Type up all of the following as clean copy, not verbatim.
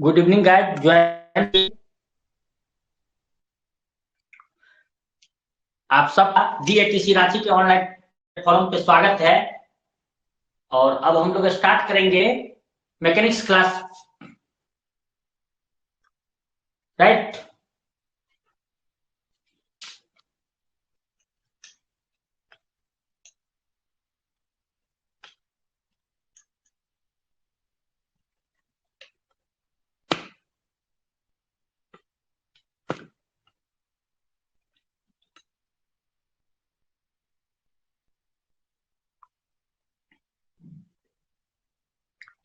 Good evening guys, join आप सबका डीएटीसी रांची के ऑनलाइन प्लेटफॉर्म पे स्वागत है। और अब हम लोग स्टार्ट करेंगे मैकेनिक्स क्लास, राइट।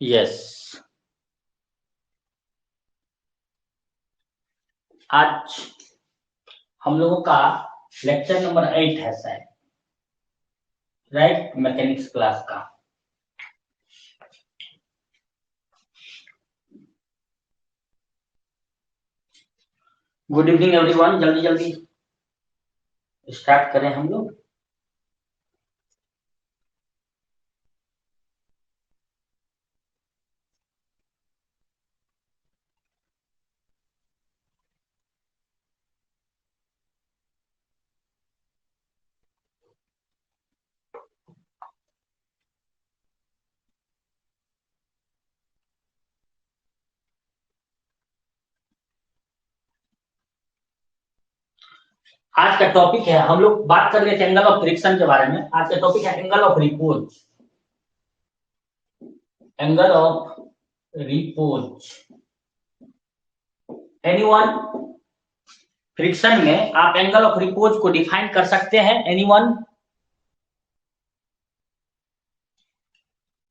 यस, आज हम लोगों का लेक्चर नंबर 8 है शायद, राइट, मैकेनिक्स क्लास का। गुड इवनिंग एवरीवन, जल्दी जल्दी स्टार्ट करें हम लोग। आज का टॉपिक है, हम लोग बात कर रहे थे एंगल ऑफ फ्रिक्शन के बारे में। आज का टॉपिक है angle of repose. Angle of repose, anyone? Friction में आप एंगल ऑफ रिपोज को डिफाइन कर सकते हैं, एनीवन?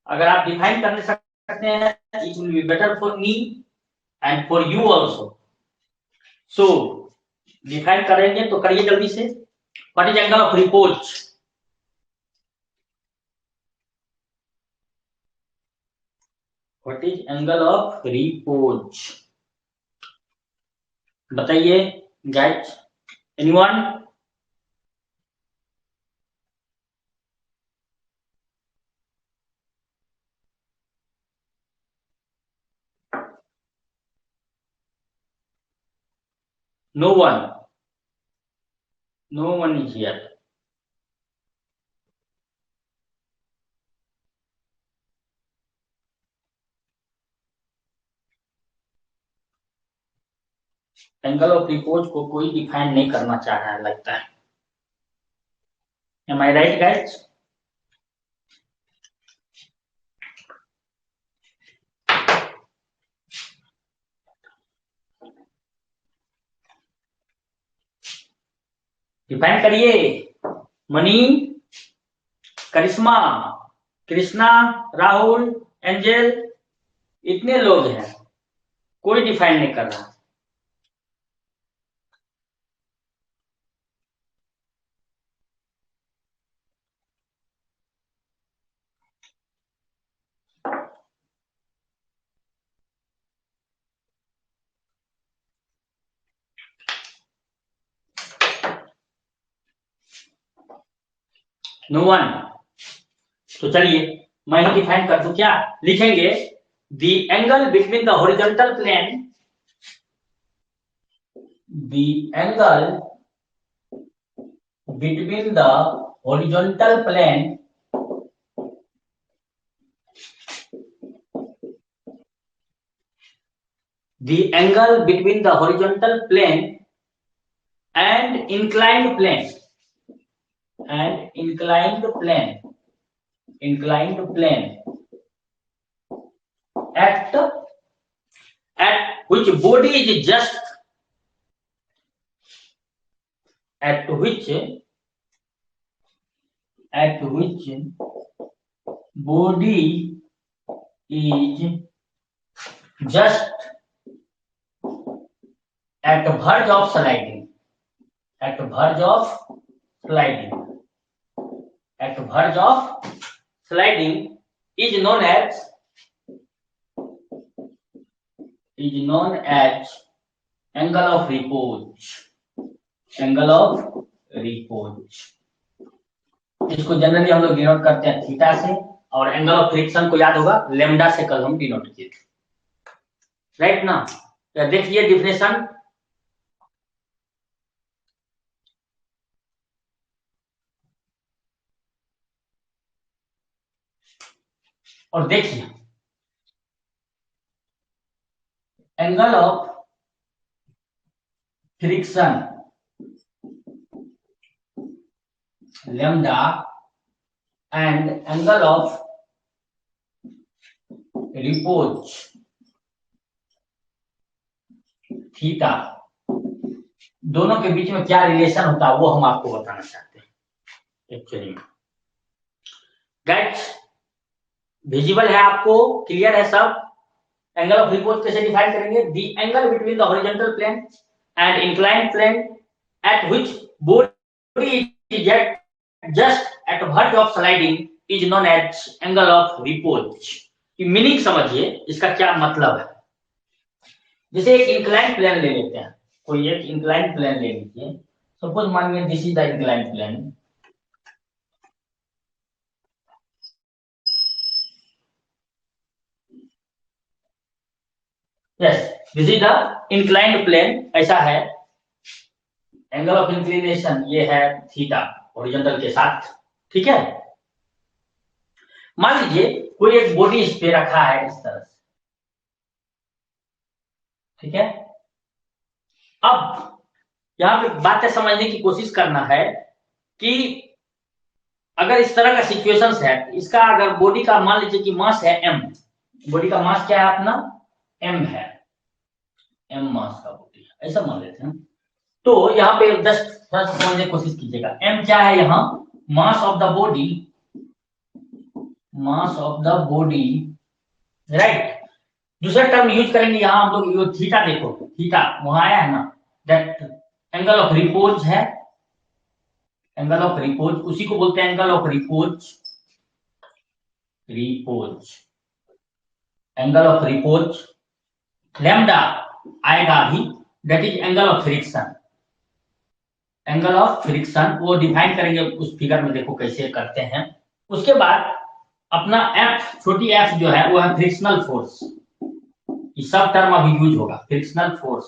अगर आप डिफाइन कर सकते हैं, it will be better for me and for you also. So define करेंगे तो करिए जल्दी से। What is angle of repose? What is angle of repose, बताइए guys, anyone? No one, no one is here. Angle of repose को कोई define नहीं करना चाह रहा है लगता है। Am I right guys? Define करिए। मनी, करिश्मा, कृष्णा, राहुल, एंजल, इतने लोग हैं, कोई डिफाइन नहीं कर रहा। No one. तो चलिए मैं ही डिफाइन कर दूं क्या? लिखेंगे the angle between the horizontal plane, the angle between the horizontal plane the angle between the horizontal plane and inclined plane at which body is just at which body is just at verge of sliding, at verge of sliding, at verge of sliding is known as angle of repose, angle of repose। इसको generally हम लोग denote करते हैं theta से, और angle of friction को याद होगा लेमडा से कल हम डिनोट किए थे। राइट ना। देखिए डिफिनेशन, और देखिए angle of friction lambda and angle of repose theta, दोनों के बीच में क्या रिलेशन होता है वो हम आपको बताना चाहते हैं एक्चुअली में। गाइस विजिबल है आपको, क्लियर है सब। एंगल ऑफ रिपोज कैसे डिफाइन करेंगे? The angle between the horizontal plane and inclined plane at which body is at just at verge of sliding is known as angle of repose. Meaning समझिए इसका क्या मतलब है। जैसे एक इंक्लाइंड प्लेन ले लेते हैं, कोई एक इंक्लाइंड प्लेन ले लीजिए, सपोज मानिए this is the inclined plane, yes this is the inclined plane, ऐसा है। एंगल ऑफ इंक्लिनेशन ये है थीटा हॉरिजॉन्टल के साथ, ठीक है। मान लीजिए कोई एक बॉडी इस पे रखा है इस तरह से, ठीक है। अब यहां पे बातें समझने की कोशिश करना है कि अगर इस तरह का सिचुएशन है, इसका अगर बॉडी का मान लीजिए कि मास है m, बॉडी का मास क्या है अपना m है, m मास का बॉडी ऐसा मान लेते हैं। तो यहाँ पे जस्ट समझने की कोशिश कीजिएगा, m क्या है यहाँ, मास of the body, mass of the body, right. दूसरा टर्म यूज करेंगे यहाँ हम लोग, थीटा देखो, थीटा वहां आया है ना, दैट एंगल ऑफ रिपोज है, एंगल ऑफ रिपोज उसी को बोलते हैं angle of repose, repose angle of repose. Lambda आएगा अभी, that is angle of friction, angle of friction वो डिफाइन करेंगे उस फिगर में, देखो कैसे करते हैं। उसके बाद अपना एफ, छोटी एफ जो है वो है फ्रिक्शनल फोर्स, ये सब टर्म अभी यूज होगा, फ्रिक्शनल फोर्स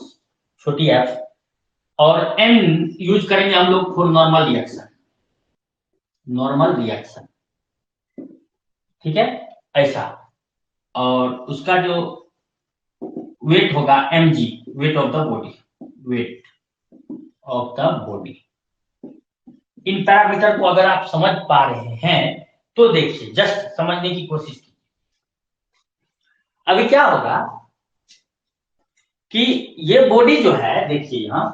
छोटी एफ, और एन यूज करेंगे हम लोग for normal reaction, normal reaction, ठीक है ऐसा। और उसका जो वेट होगा mg, weight of the body, weight of the body. In parameter को अगर आप समझ पा रहे हैं तो देखिए, जस्ट समझने की कोशिश कीजिए। अभी क्या होगा कि ये बॉडी जो है, देखिए यहां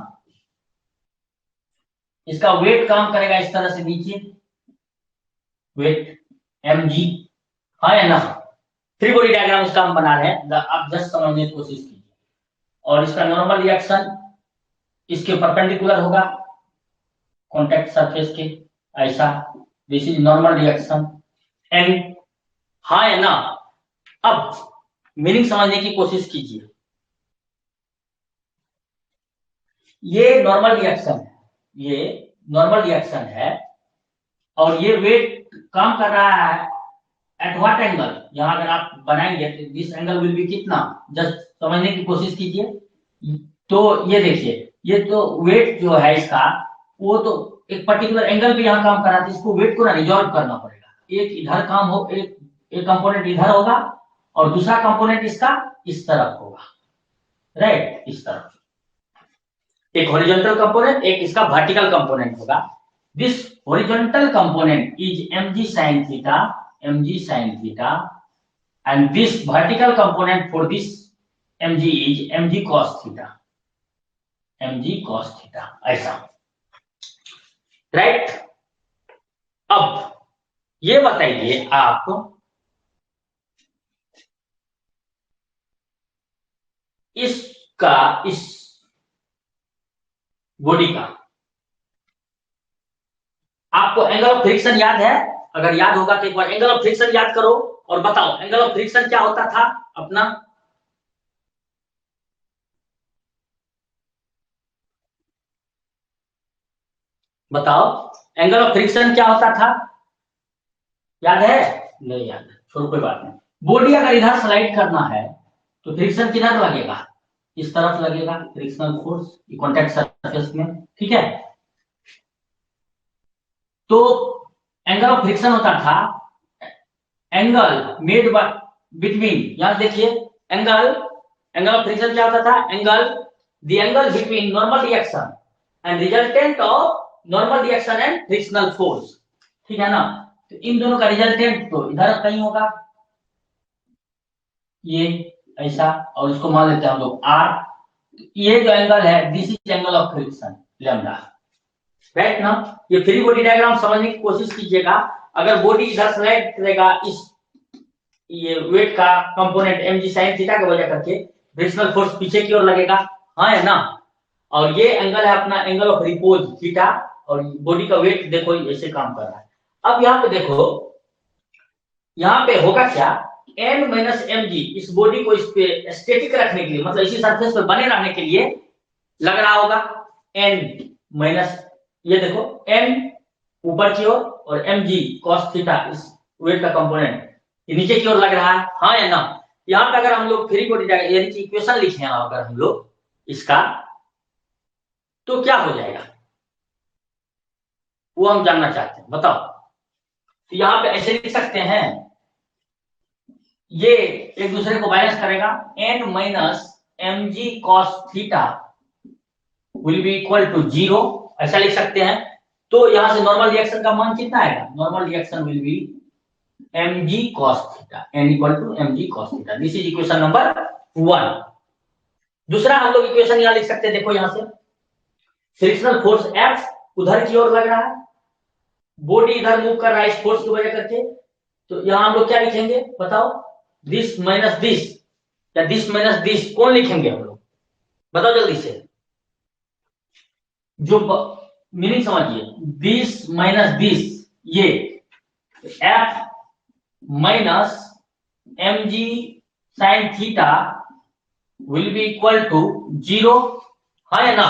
इसका वेट काम करेगा इस तरह से नीचे, वेट mg, हाँ या ना। फ्री बॉडी डायग्राम इसका हम बना रहे हैं, आप जस्ट समझने की कोशिश कीजिए। और इसका नॉर्मल रिएक्शन इसके परपेंडिकुलर होगा कॉन्टेक्ट सरफेस के, ऐसा, this is normal reaction and, हाँ या ना। अब मीनिंग समझने की कोशिश कीजिए, ये नॉर्मल रिएक्शन है, ये नॉर्मल रिएक्शन है, और ये वेट काम कर रहा है एट व्हाट एंगल, यहां अगर आप बनाएंगे तो दिस एंगल विल बी कितना, जस्ट समझने की कोशिश कीजिए। तो ये देखिए, ये तो वेट जो है इसका, वो तो एक पर्टिकुलर एंगल पे यहाँ काम कर रहा था, इसको वेट को ना रिजॉल्व करना पड़ेगा, एक इधर काम हो, एक कंपोनेंट इधर होगा और दूसरा कंपोनेंट इसका इस तरफ होगा, राइट, इस तरफ एक हॉरिजॉन्टल कंपोनेंट, एक इसका वर्टिकल कंपोनेंट होगा। This horizontal component is mg sin theta, mg sin theta, and this vertical component for this mg is mg cos theta, mg cos theta, ऐसा, राइट। अब ये बताइए आप, इसका इस बॉडी का आपको एंगल ऑफ फ्रिक्शन याद है? अगर याद होगा तो एक बार एंगल ऑफ फ्रिक्शन याद करो और बताओ एंगल ऑफ फ्रिक्शन क्या होता था अपना। बताओ एंगल ऑफ फ्रिक्शन क्या होता था, याद है? नहीं याद है, छोड़ो कोई बात नहीं। बॉडी अगर इधर स्लाइड करना है तो फ्रिक्शन किधर लगेगा, इस तरफ लगेगा फ्रिक्शनल फोर्स कॉन्टैक्ट सरफेस में, ठीक है। तो एंगल ऑफ फ्रिक्शन होता था एंगल मेड बाय बिटवीन, यहां देखिए एंगल, एंगल ऑफ फ्रिक्शन क्या होता था, angle the angle between normal reaction and resultant of normal reaction and frictional force, ठीक है ना। तो इन दोनों का रिजल्टेंट तो इधर कहीं होगा, ये ऐसा, और इसको मान लेते हैं हम लोग आर। ये जो एंगल है this is angle of friction lambda, right ना। ये फ्री बॉडी डायग्राम समझने की कोशिश कीजिएगा। अगर बॉडी इधर स्लाइड करेगा इस ये वेट का कंपोनेंट mg sin थीटा की वजह करके फ्रिक्शनल फोर्स पीछे की ओर लगेगा, हाँ है ना। और ये एंगल है अपना एंगल ऑफ रिपोज थीटा, और बॉडी का वेट देखो ऐसे काम कर रहा है। अब यहाँ पे देखो, यहाँ पे होगा क्या, n माइनस एम जी इस बॉडी को इस पे स्टेटिक रखने के लिए, मतलब इसी सरफेस पे बने रहने के लिए लग रहा होगा n माइनस, ये देखो n ऊपर की ओर और एम जी कॉस थीटा इस वेट का कंपोनेंट ये नीचे की ओर लग रहा है, हाँ या ना। यहाँ पे अगर हम लोग फ्री बॉडी यानी कि इक्वेशन लिखे अगर हम लोग इसका, तो क्या हो जाएगा वो हम जानना चाहते हैं, बताओ। तो यहाँ पे ऐसे लिख सकते हैं, ये एक दूसरे को बैलेंस करेगा, n minus m g cos theta will be equal to 0, ऐसा लिख सकते हैं। तो यहां से नॉर्मल रिएक्शन का मान कितना आएगा, normal reaction will be mg cos theta, n equal to mg cos theta, this is equation number 1। दूसरा हम लोग इक्वेशन यहां लिख सकते हैं, देखो यहां से फ्रिक्शनल फोर्स F उधर की ओर लग रहा है, बॉडी इधर मूव कर रहा है इस फोर्स की वजह करके, तो यहां हम लोग क्या लिखेंगे बताओ, दिस माइनस दिस या दिस माइनस दिस कौन लिखेंगे हम लोग, बताओ जल्दी से। जो मीनिंग समझिए, दिस माइनस दिस, ये F minus m g sine theta will be equal to 0, हाँ या ना,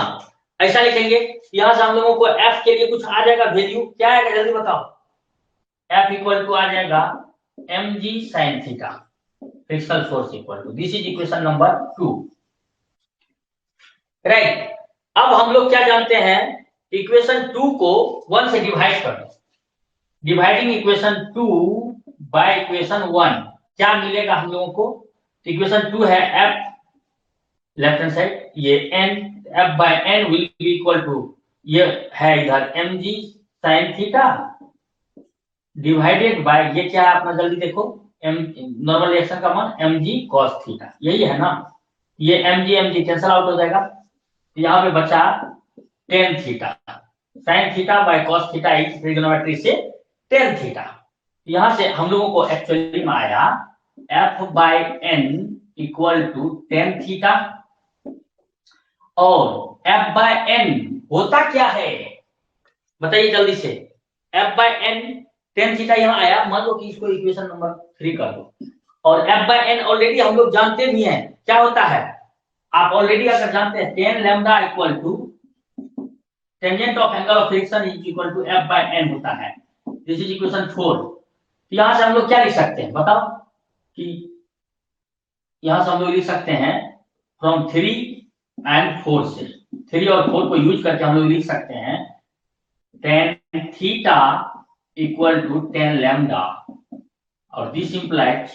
ऐसा लिखेंगे। यहां से हम लोगों को एफ के लिए कुछ आ जाएगा वैल्यू, क्या आएगा जल्दी बताओ, एफ इक्वल टू आ जाएगा m g sine theta, frictional force equal to, this is equation number 2, right. अब हम लोग क्या जानते हैं, इक्वेशन 2 को 1 से डिवाइड कर दो, डिवाइडिंग इक्वेशन 2 बाय इक्वेशन 1 क्या मिलेगा हम लोगों को, इक्वेशन 2 है एफ लेफ्ट हैंड साइड, ये n f by n will be equal to, ये है इधर mg sin theta divided by, ये क्या है अपना जल्दी देखो, m नॉर्मल रिएक्शन का मान mg cos थीटा, यही है ना। ये mg कैंसिल आउट हो जाएगा, यहाँ पे बचा tan theta, sin theta by cos theta is trigonometry से tan थीटा। यहां से हम लोगों को एक्चुअली में आया f by n equal to tan theta, और f बाय n होता क्या है बताइए जल्दी से, f by n tan theta यहाँ आया, मान लो कि इसको इक्वेशन नंबर 3 कर दो, और f बाय n ऑलरेडी हम लोग जानते भी हैं क्या होता है, आप ऑलरेडी अगर जानते हैं tan lambda equal to tangent of angle of friction is equal to f by n होता है, दिस इज इक्वेशन 4। तो यहां से हम लोग क्या लिख सकते हैं बताओ, कि यहां से हम लोग लिख सकते हैं फ्रॉम 3 एंड 4 से, 3 और 4 को यूज करके हम लोग लिख सकते हैं tan theta equal to tan lambda, और this implies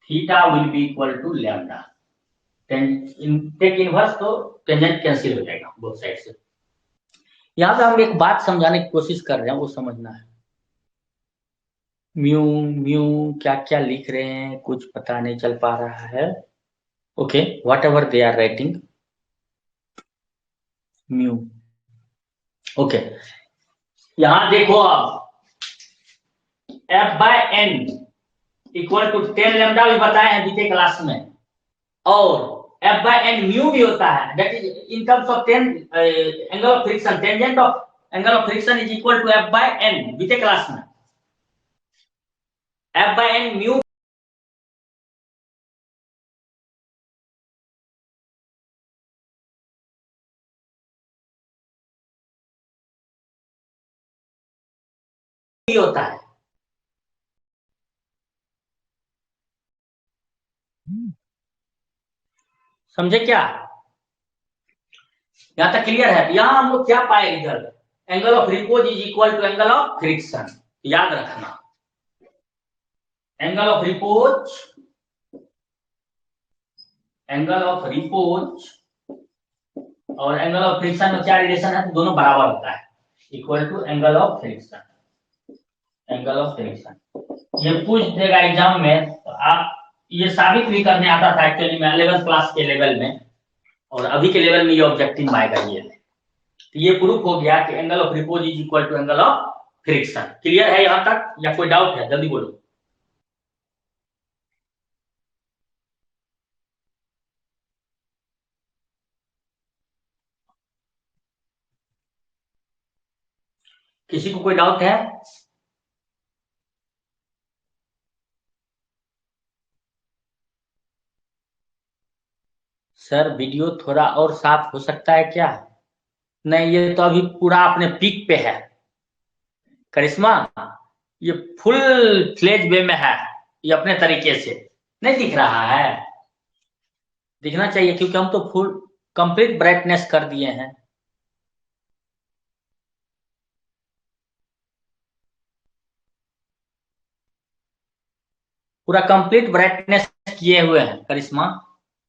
theta will be equal to lambda, take inverse तो टेंजेंट कैंसिल हो जाएगा बोथ साइड से। यहां पे हम एक बात समझाने की कोशिश कर रहे हैं, वो समझना है, म्यू म्यू क्या क्या लिख रहे हैं कुछ पता नहीं चल पा रहा है, okay whatever they are writing, mu okay. यहां देखो आप f by n equal to tan lambda भी बताए हैं बीते क्लास में, और f बाय n म्यू भी होता है, that is in terms of tan angle of friction, tangent of angle of friction is equal to f by n बीते क्लास में, f बाय n म्यू भी होता है, समझे क्या? यहां तक क्लियर है? यहां हम लोग क्या पाए result? Angle of repose is equal to angle of friction. याद रखना, angle of repose, angle of repose और एंगल ऑफ फ्रिक्शन में क्या रिलेशन है? तो दोनों बराबर होता है, equal to angle of friction, angle of friction. ये पूछ देगा एग्जाम में, तो आप ये साबित भी करने आता था एक्चुअली में 11th क्लास के लेवल में, और अभी के लेवल में ये ऑब्जेक्टिव आएगा ये। तो ये प्रूफ हो गया कि angle of repose is equal to angle of friction. Clear है यहां तक या कोई डाउट है? जल्दी बोलो। किसी को कोई डाउट है? सर वीडियो थोड़ा और साफ हो सकता है क्या? नहीं, ये तो अभी पूरा अपने पीक पे है करिश्मा, ये फुल फ्लेज वे में है, ये अपने तरीके से नहीं दिख रहा है। दिखना चाहिए क्योंकि हम तो फुल कंप्लीट ब्राइटनेस कर दिए हैं। पूरा कंप्लीट ब्राइटनेस किए हुए हैं करिश्मा,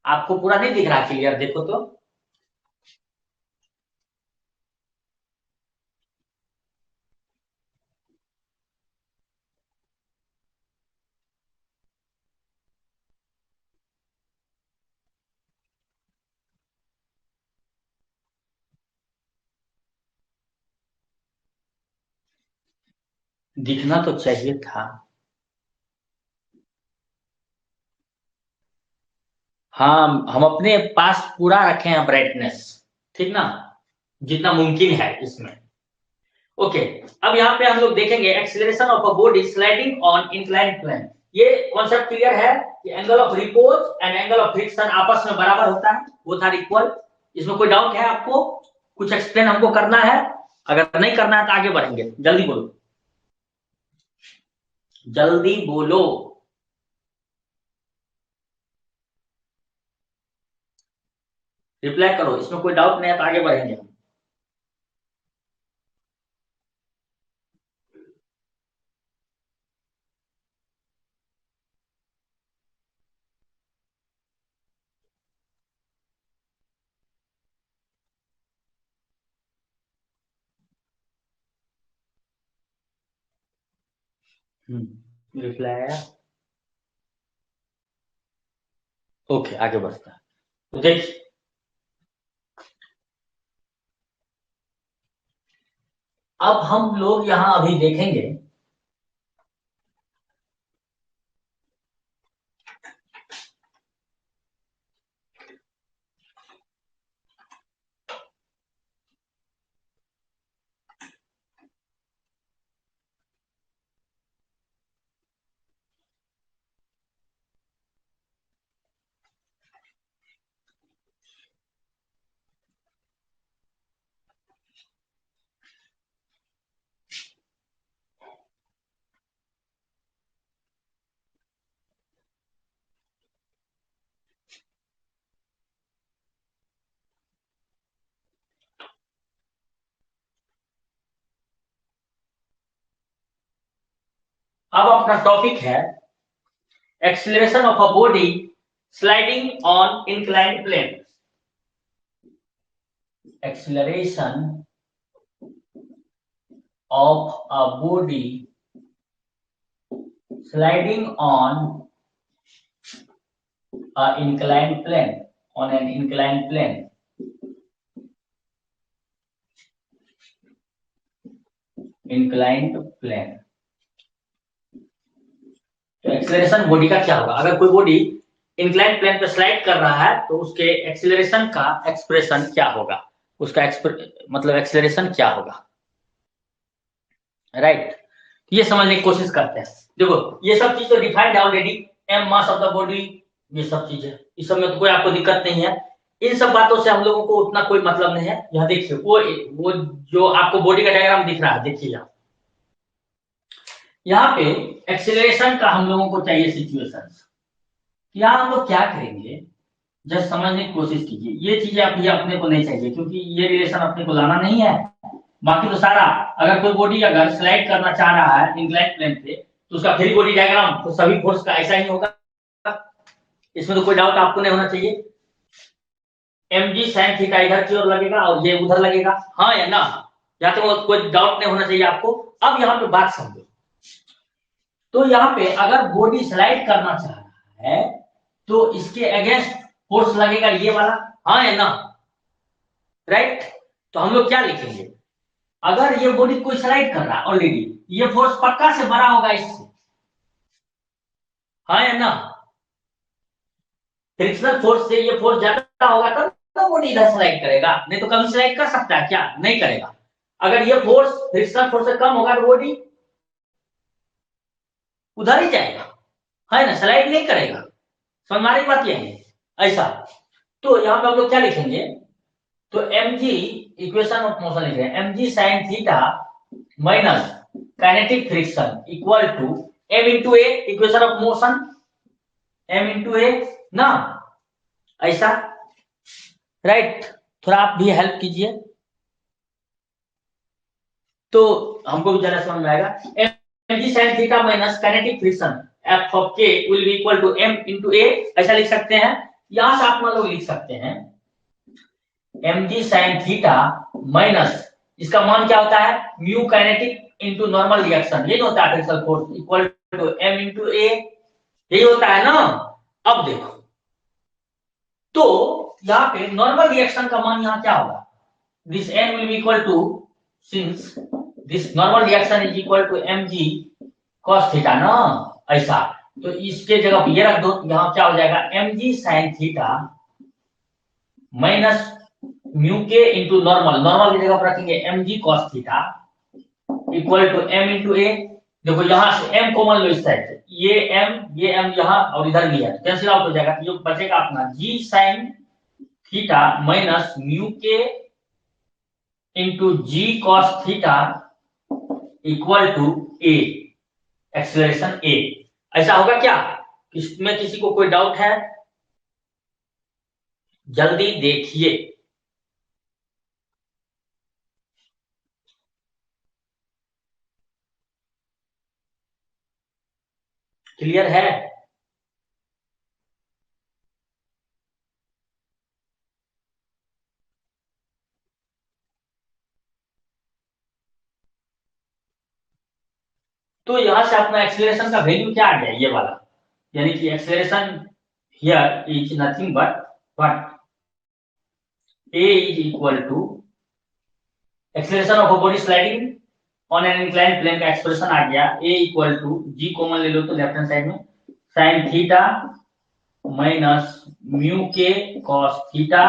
आपको पूरा नहीं दिख रहा क्लियर? देखो तो। दिखना तो चाहिए था। हाँ, हम अपने पास पूरा रखे हैं ब्राइटनेस, ठीक ना, जितना मुमकिन है इसमें। ओके, अब यहाँ पे हम लोग देखेंगे acceleration of a body sliding on inclined plane. ये कॉन्सेप्ट क्लियर है कि angle of repose and angle of friction आपस में बराबर होता है, वो था इक्वल। इसमें कोई डाउट है आपको? कुछ एक्सप्लेन हमको करना है? अगर नहीं करना है तो आगे बढ़ेंगे। जल्दी बोलो, जल्दी बोलो। रिप्लाई करो, इसमें कोई डाउट नहीं है तो आगे बढ़ेंगे हम। रिप्लाई आया? ओके, आगे बढ़ता है। तो देखिए, अब हम लोग यहां अभी देखेंगे, अब अपना टॉपिक है acceleration of a body sliding on inclined plane. Acceleration of a body sliding on a inclined plane, on an inclined plane. inclined plane। तो एक्सेलरेशन बॉडी का क्या होगा? अगर कोई बॉडी इंक्लाइंड प्लेन पे स्लाइड कर रहा है तो उसके एक्सेलरेशन का एक्सप्रेशन क्या होगा? उसका मतलब एक्सेलरेशन क्या होगा? राइट, ये समझने की कोशिश करते हैं। देखो, ये सब चीज तो डिफाइंड है already, m mass of the body, ये सब चीजें, इस सब में तो कोई आपको दिक्कत नहीं है। इन सब बातों से हम लोगों को उतना कोई मतलब नहीं है। यहाँ देखिए, वो जो आपको बॉडी का डायग्राम दिख रहा है, देखिए यहाँ पे एक्सेलरेशन का हम लोगों को चाहिए सिचुएशन। यहाँ हम लोग क्या करेंगे, जस्ट समझने की कोशिश कीजिए, ये चीजें आप ये अपने को नहीं चाहिए, क्योंकि ये रिलेशन अपने को लाना नहीं है। बाकी तो सारा, अगर कोई बॉडी अगर स्लाइड करना चाह रहा है इंक्लाइन प्लेन पे, तो उसका फ्री बॉडी डायग्राम तो सभी फोर्स का ऐसा ही होगा, इसमें तो कोई डाउट आपको नहीं होना चाहिए। mg sin थीटा इधर की ओर लगेगा और ये उधर लगेगा, हाँ या ना, या तो कोई डाउट नहीं होना चाहिए आपको। अब यहाँ पे बात समझो, तो यहाँ पे अगर बॉडी स्लाइड करना चाह रहा है तो इसके अगेंस्ट फोर्स लगेगा ये वाला, हाँ या ना, राइट। तो हम लोग क्या लिखेंगे, अगर ये बॉडी कोई स्लाइड कर रहा है ऑलरेडी, ये फोर्स पक्का से बड़ा होगा इससे, हाँ या ना। फ्रिक्शनल फोर्स से ये फोर्स ज्यादा होगा तब तो बॉडी इधर स्लाइड करेगा, नहीं तो कभी स्लाइड कर सकता है क्या, नहीं करेगा। अगर ये फोर्स फ्रिक्शनल फोर्स से कम होगा तो बॉडी उधर ही जाएगा, है ना, स्लाइड नहीं करेगा। समझ में आ रही बात, यही है ऐसा। तो यहाँ पे हम लोग क्या लिखेंगे, तो mg इक्वेशन ऑफ मोशन लिख रहे हैं, mg sin theta minus kinetic friction equal to m into a, equation of motion m into a ना, ऐसा, राइट। थोड़ा आप भी हेल्प कीजिए तो हमको भी ज्यादा समझ में आएगा। mg sin theta minus kinetic friction f of k will be equal to m into a, ऐसा लिख सकते हैं। यहां से आप मान लो लिख सकते हैं mg sin थीटा माइनस, इसका मान क्या होता है, mu kinetic into normal reaction, ये होता है frictional force equal to m into a, यही होता है ना। अब देखो, तो यहाँ पे नॉर्मल रिएक्शन का मान यहाँ क्या होगा, this n will be equal to, since this normal reaction is equal to mg cos theta ना, ऐसा। तो इसके जगह पे ये रख दो, यहाँ क्या हो जाएगा, mg sin theta minus mu k into normal, normal की जगह पर रखेंगे mg cos theta equal to m into a. देखो यहाँ से m कॉमन लो इस साइड से, ये m यहाँ और इधर भी है, कैंसिल आउट हो जाएगा, तो ये बचेगा अपना g sin theta minus mu k into g cos theta equal to a, acceleration a. ऐसा होगा क्या, इसमें किसी को कोई डाउट है, जल्दी देखिए। क्लियर है, तो यहां से अपना एक्सेलरेशन का वैल्यू क्या आ गया, ये वाला, यानी कि acceleration here is nothing but what, a is equal to acceleration of a body sliding on an inclined plane का एक्सप्रेशन आ गया, a equal to g common ले लो तो लेफ्ट हैंड साइड में sin theta minus mu k cos theta,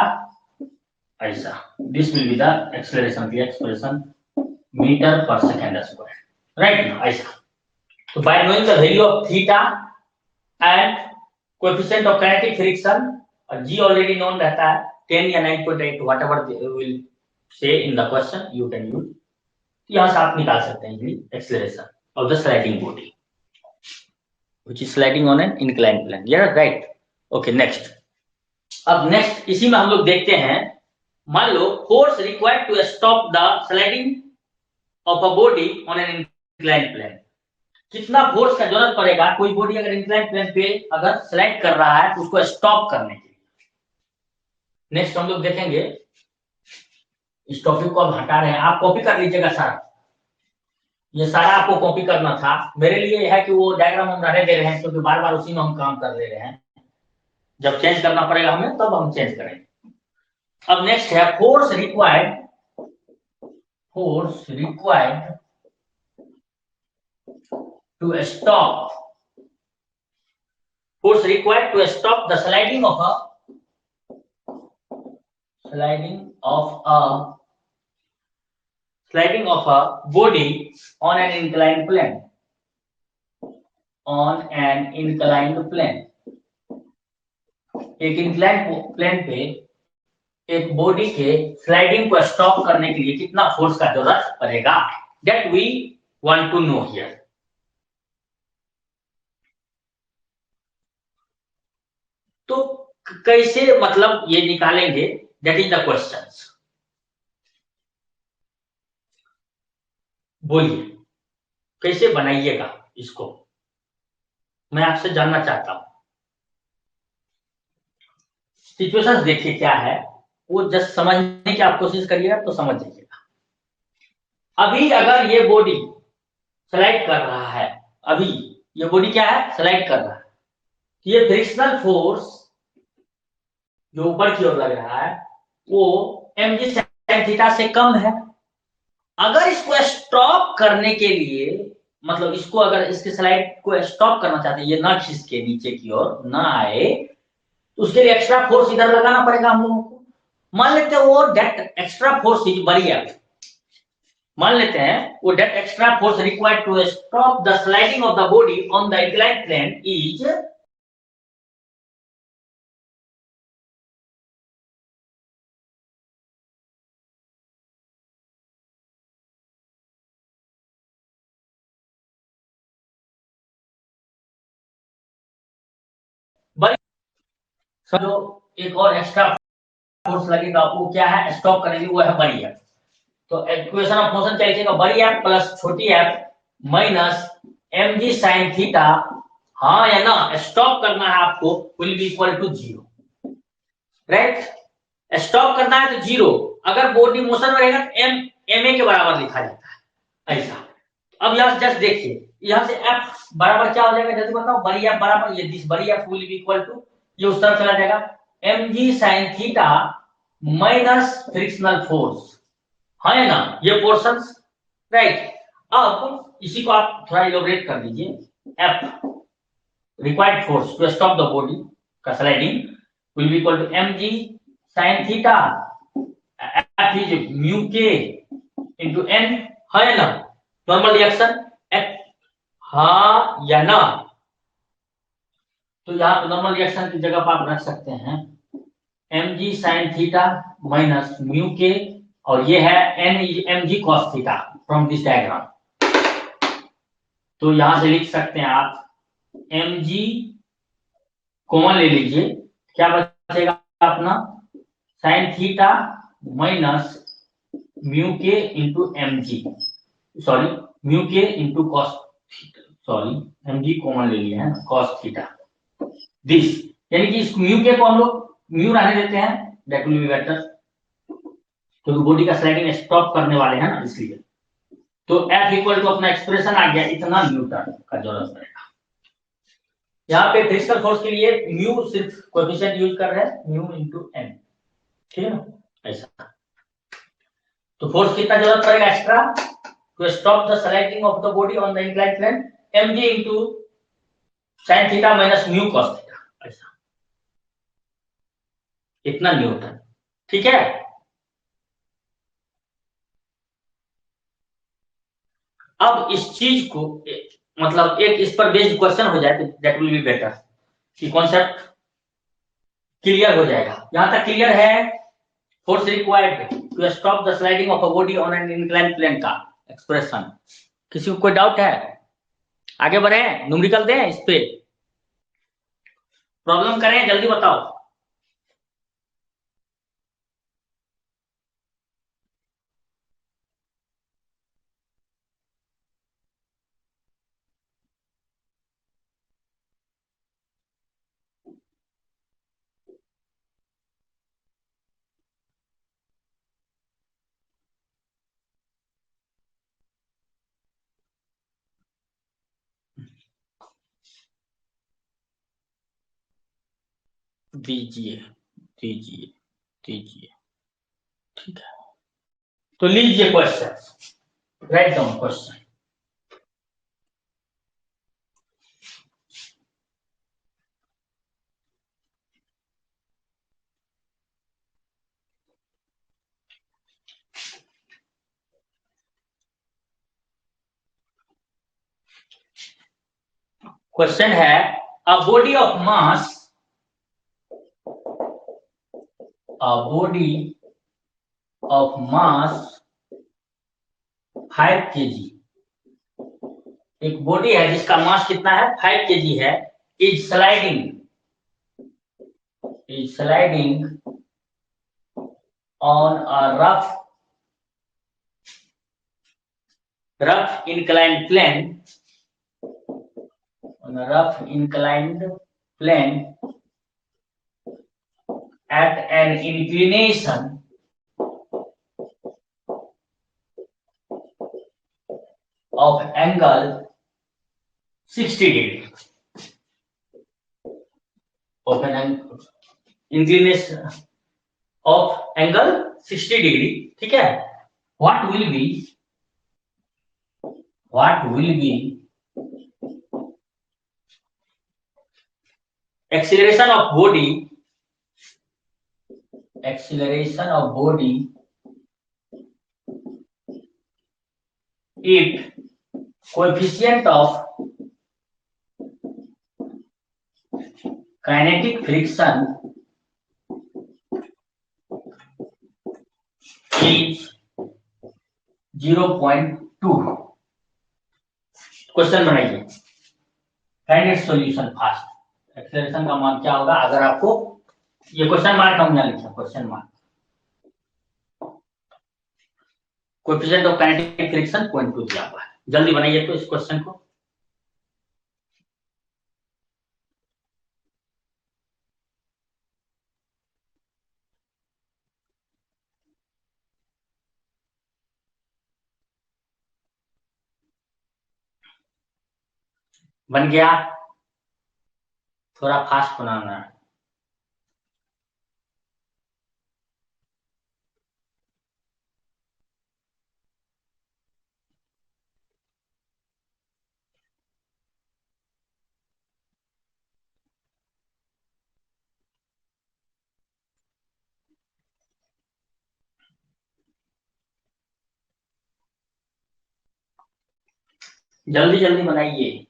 ऐसा। This will be the acceleration की expression metre पर सेकंड स्क्वायर, राइट ना, ऐसा। तो by knowing the value of theta and coefficient of kinetic friction, और g already known रहता है 10 या 9.8 whatever they will say in the question, you can use. यहां से आप निकाल सकते हैं acceleration of the sliding body which is sliding on an inclined plane, या राइट। ओके नेक्स्ट, अब नेक्स्ट इसी में हम लोग देखते हैं, मान लो force required to stop the sliding of a body on an inclined plane, कितना फोर्स का जरूरत पड़ेगा कोई बॉडी अगर इंक्लाइंड प्लेन पे अगर स्लाइड कर रहा है तो उसको स्टॉप करने के लिए। नेक्स्ट हम लोग देखेंगे, इस टॉपिक को अब हटा रहे हैं, आप कॉपी कर लीजिएगा सारा, ये सारा आपको कॉपी करना था। मेरे लिए है कि वो डायग्राम हम रहने दे रहे हैं, क्योंकि बार बार उसी में हम काम कर ले रहे हैं, जब चेंज करना पड़ेगा हमें तब हम चेंज करेंगे। अब नेक्स्ट है force required to stop, force required to stop the sliding of a body on an inclined plane, एक इंक्लाइंड प्लेन पे एक बॉडी के स्लाइडिंग को स्टॉप करने के लिए कितना फोर्स का जरूरत पड़ेगा, that we want to know here. तो कैसे मतलब ये निकालेंगे, दैट इज द क्वेश्चन। बोलिए कैसे बनाइएगा इसको, मैं आपसे जानना चाहता हूं। सिचुएशन देखिए क्या है, वो जस्ट समझने की आप कोशिश करिएगा तो समझ जाइएगा। अभी अगर ये बॉडी स्लाइड कर रहा है, अभी ये बॉडी क्या है, स्लाइड कर रहा है, ये फ्रिक्शनल फोर्स जो ऊपर की ओर लग रहा है वो mg sin थीटा से कम है। अगर इसको स्टॉप करने के लिए, मतलब इसको अगर इसके स्लाइड को स्टॉप करना चाहते हैं, ये ना खिसके नीचे की ओर ना आए, तो उसके लिए एक्स्ट्रा फोर्स इधर लगाना पड़ेगा हम लोगों को। मान लेते हैं वो डेट एक्स्ट्रा फोर्स इज बड़ी है, मान लेते हैं वो that extra force required to stop the sliding of the body on the inclined plane is बड़ी। जो एक और एक्स्ट्रा फोर्स लगेगा वो क्या है, स्टॉप करने के लिए, वो है बड़ी एफ। तो इक्वेशन ऑफ मोशन क्या लिखेगा, बड़ी एफ प्लस छोटी f minus m g sine theta, हाँ या ना, स्टॉप करना है आपको, will be equal to 0, right. Stop करना है तो 0, अगर बॉडी मोशन में रहेगा तो एम एम ए के बराबर लिखा जाता है ऐसा। अब यहां से जस्ट देखिए, यहां से एफ बराबर क्या हो जाएगा, जल्दी बताओ, बड़ी एफ बराबर ये दिस बड़ी F will be equal to, ये उस तरफ चला जाएगा, m g sine theta minus frictional force, हाँ है ना, ये पोर्शंस, राइट। अब इसी को आप थोड़ा इलोबरेट कर दीजिए, F required force to stop the body का sliding will be equal to m g sine theta, F is mu k into N, है ना, नॉर्मल रिएक्शन एफ, हाँ या ना। तो यहाँ नॉर्मल रिएक्शन की जगह पर आप रख सकते हैं m g sine theta minus mu k, और ये है n m g cos theta from this diagram. तो यहां से लिख सकते हैं आप एम जी कॉमन ले लीजिए, क्या बचेगा अपना, sine theta minus mu k into m g, sorry mu k into cos, sorry m g common ले लिया है, कॉस थीटा दिस, यानी कि इस म्यू के को हम लोग म्यू रहने देते हैं, दैट विल बी बेटर, क्योंकि बॉडी का स्लाइडिंग स्टॉप करने वाले हैं ना, इसलिए। तो F इक्वल टू अपना एक्सप्रेशन आ गया, इतना न्यूटन का जरूरत पड़ेगा। यहाँ पे फिजिकल फोर्स के लिए म्यू सिर्फ कोएफिशिएंट यूज कर रहे हैं, म्यू इंटू एन, ठीक है ना, ऐसा। तो फोर्स कितना जरूरत पड़ेगा extra to stop the sliding of the body on the inclined plane, mg into sine theta minus mu cos theta, ऐसा, इतना न्यूटन, ठीक है। अब इस चीज को मतलब एक इस पर बेस्ड क्वेश्चन हो जाए तो दैट विल बी बेटर, कि कॉन्सेप्ट क्लियर हो जाएगा। यहां तक क्लियर है, force required to stop the sliding of a body on an inclined plane का एक्सप्रेशन, किसी को कोई डाउट है, आगे बढ़े, न्यूमेरिकल दें इस पे, प्रॉब्लम करें, जल्दी बताओ। दीजिए दीजिए दीजिए, ठीक है। तो लीजिए question, write down question. Question है, a body of mass, a body of mass 5 kg, एक बॉडी है जिसका मास कितना है, 5 kg है, is is sliding on a rough inclined plane, on a rough inclined plane at an inclination of angle 60 degree. Of an inclination of angle 60 degree. ठीक है. What will be acceleration of body if coefficient of kinetic friction is 0.2. Question बनाइए. Find solution fast. Acceleration का मान क्या होगा अगर आपको ये क्वेश्चन मार्क हम यहाँ लिखा question mark. Coefficient of kinetic friction 0.2 दिया हुआ है. जल्दी बनाइए तो इस क्वेश्चन को. बन गया. थोड़ा फास्ट बनाना है. जल्दी जल्दी बनाइए.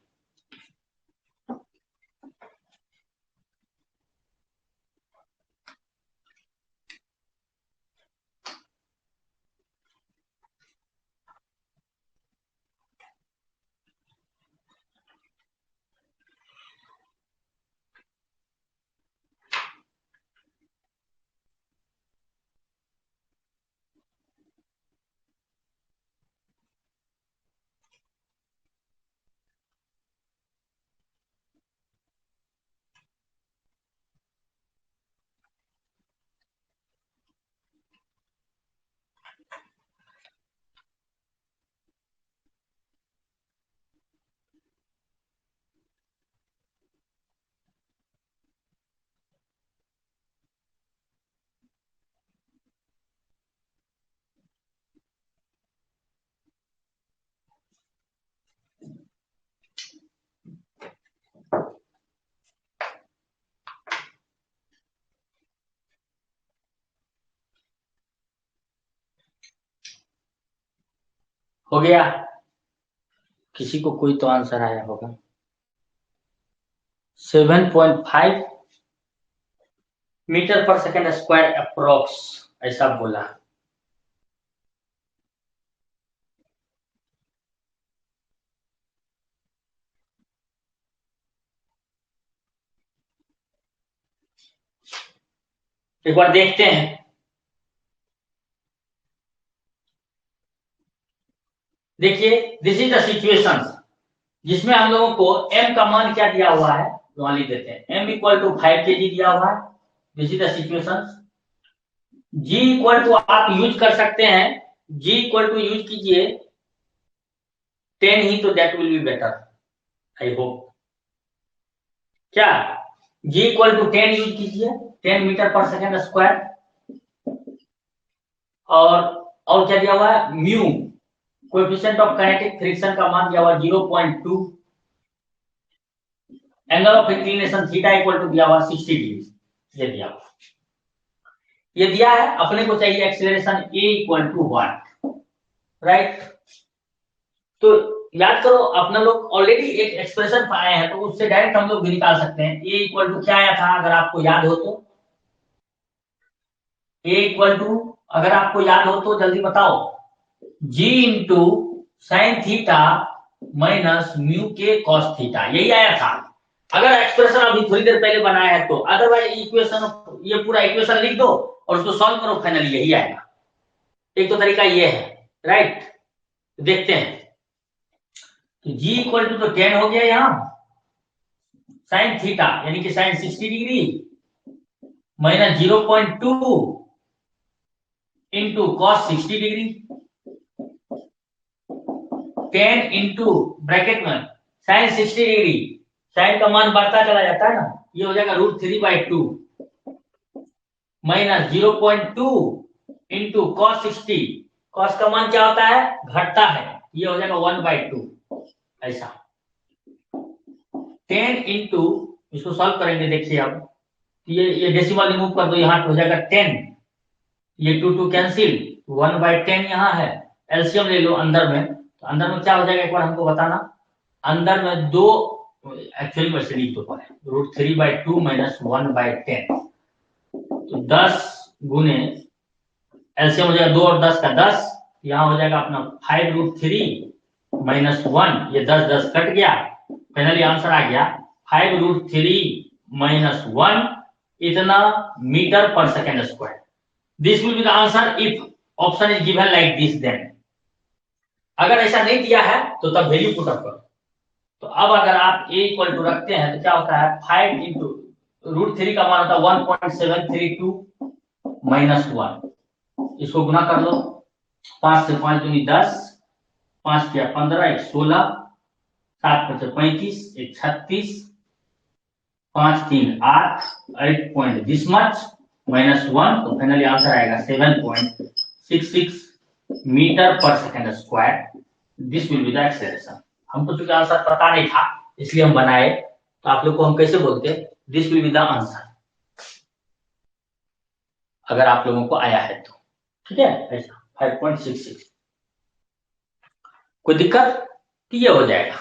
हो गया. किसी को कोई तो आंसर आया होगा. 7.5 मीटर पर सेकेंड स्क्वायर अप्रोक्स ऐसा बोला. एक बार देखते हैं. देखिए दिस इज द सिचुएशन जिसमें हम लोगों को m का मान क्या दिया हुआ है वहां लिख देते हैं. m इक्वल टू 5 kg दिया हुआ है. This is the situation. g equal to आप यूज कर सकते हैं. g इक्वल टू यूज कीजिए 10 ही तो that will be better. I hope. क्या g इक्वल टू 10 यूज कीजिए 10 मीटर पर सेकेंड स्क्वायर. और क्या दिया हुआ है mu coefficient of kinetic friction का मान दिया हुआ 0.2. Angle of inclination theta equal to दिया हुआ 60 डिग्री. ये दिया हुआ. ये दिया है. अपने को चाहिए acceleration a equal to 1. Right. तो याद करो अपना लोग ऑलरेडी एक एक्सप्रेशन पाए हैं तो उससे डायरेक्ट हम लोग भी निकाल सकते हैं. a इक्वल टू क्या आया था अगर आपको याद हो तो. a इक्वल टू अगर आपको याद हो तो जल्दी बताओ. g into sine theta minus mu के कॉस थीटा. यही आया था. अगर एक्सप्रेशन अभी थोड़ी देर पहले बनाया है तो, अदरवाइज इक्वेशन, ये पूरा इक्वेशन लिख दो और उसको सॉल्व करो, फाइनली यही आएगा। एक तो तरीका ये है, राइट। देखते हैं, तो जी इक्वल टू तो 10 हो गया यहाँ, साइन थीटा यानी कि sine 60 degree minus 0.2 into cos 60 degree, 10 into bracket में साइन 60 डिग्री, साइन का मान बढ़ता चला जाता है ना, ये हो जाएगा √3/2 माइनस 0.2 इंटू कॉस 60, कॉस का मान क्या होता है, घटता है, ये हो जाएगा 1/2 ऐसा। 10 इंटू, इसको सॉल्व करेंगे, देखिए अब ये डेसिमल रिमूव कर दो, यहाँ हो जाएगा 10, ये 2 कैंसिल, 1/10 यहाँ है, एलसीएम ले लो अंदर में, तो अंदर में क्या हो जाएगा एक बार हमको बताना, अंदर में दो, एक्चुअली वैसे लिख दो पहले, √3/2 माइनस 1/10, तो 10 गुने, एलसीएम हो जाएगा 2 और 10 का 10, यहाँ हो जाएगा अपना 5√3 माइनस 1, ये 10 10 कट गया, फाइनली आंसर आ गया 5√3 माइनस 1, इतना मीटर पर second square. This will be the answer if option is given like this, then अगर ऐसा नहीं दिया है तो तब वैल्यू पुट अप करो। तो अब अगर आप a इक्वल टू रखते हैं तो क्या होता है, 5 इंटू √3 का मान होता है 1.732 माइनस 1, इसको गुना कर लो, 5 से 5 दूनी 10, 5 किया 15, 1 16, 7 5 35, 1 36, 5 3 8, 8 पॉइंट दिस मच माइनस 1, तो फाइनली आंसर आएगा 7.66 मीटर पर second square. This will be the acceleration. हमको चूंकि आंसर पता नहीं था इसलिए हम बनाए, तो आप लोग को हम कैसे बोलते, this will be the answer, अगर आप लोगों को आया है तो, ठीक है, ऐसा 5.66। कोई दिक्कत, तो ये हो जाएगा,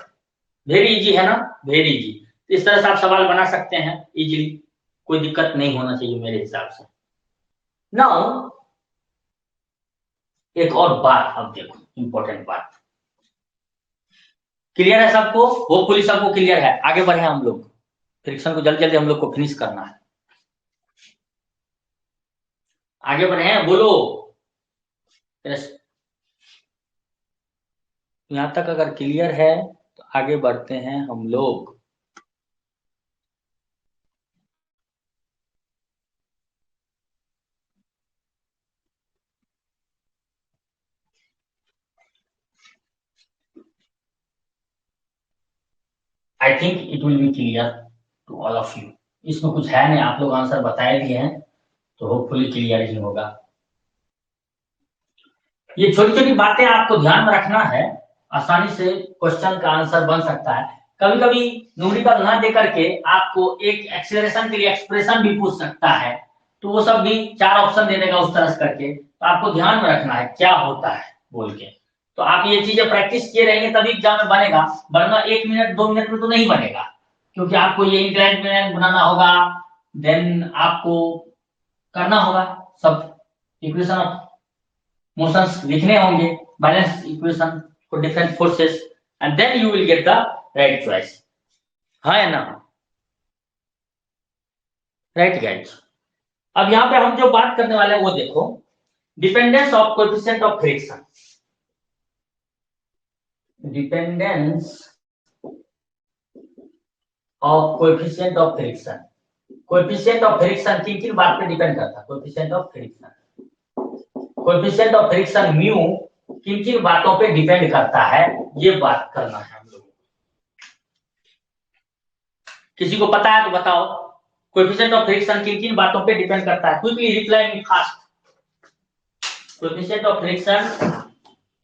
वेरी इजी है ना, वेरी इजी। इस तरह से आप सवाल बना सकते हैं इजीली, कोई दिक्कत नहीं होना चाहिए मेरे हिसाब से। नाउ एक और बात, अब देखो इंपॉर्टेंट बात, क्लियर है सबको, होपफुली सबको क्लियर है, आगे बढ़े हम लोग, फ्रिक्शन को जल्दी जल्दी हम लोग को फिनिश करना है, आगे बढ़े हैं, बोलो यस। यहां तक अगर क्लियर है तो आगे बढ़ते हैं हम लोग। I think it will be clear to all of you, इसमें कुछ है नहीं, आप लोग आंसर बताए दिए हैं, तो होपफुली क्लियर ही होगा। ये छोटी छोटी बातें आपको ध्यान में रखना है, आसानी से क्वेश्चन का आंसर बन सकता है। कभी कभी न्यूमेरिकल ना दे करके आपको एक एक्सेलरेशन के लिए एक्सप्रेशन भी पूछ सकता है, तो वो सब भी 4 ऑप्शन दे देगा उस तरह से करके, तो आपको ध्यान में रखना है क्या होता है बोल के। तो आप ये चीजें प्रैक्टिस किए रहेंगे तभी एग्जाम में बनेगा, वरना 1 मिनट 2 मिनट में तो नहीं बनेगा, क्योंकि आपको ये इंक्लाइंड बनाना होगा, देन आपको करना होगा सब इक्वेशन ऑफ मोशंस लिखने होंगे, balance equation for different forces, and then you will get the right choice, है ना, राइट गाइस। अब यहाँ पे हम जो बात करने वाले हैं वो देखो, dependence of coefficient of friction, dependence of coefficient of friction, coefficient of friction किन किन बात पे डिपेंड करता है, coefficient of friction, coefficient of friction mu किन किन बातों पे डिपेंड करता है, ये बात करना है हम लोगों को। किसी को पता है तो बताओ, कोएफिशिएंट ऑफ फ्रिक्शन किन किन बातों पे डिपेंड करता है, quickly reply me fast. Coefficient of friction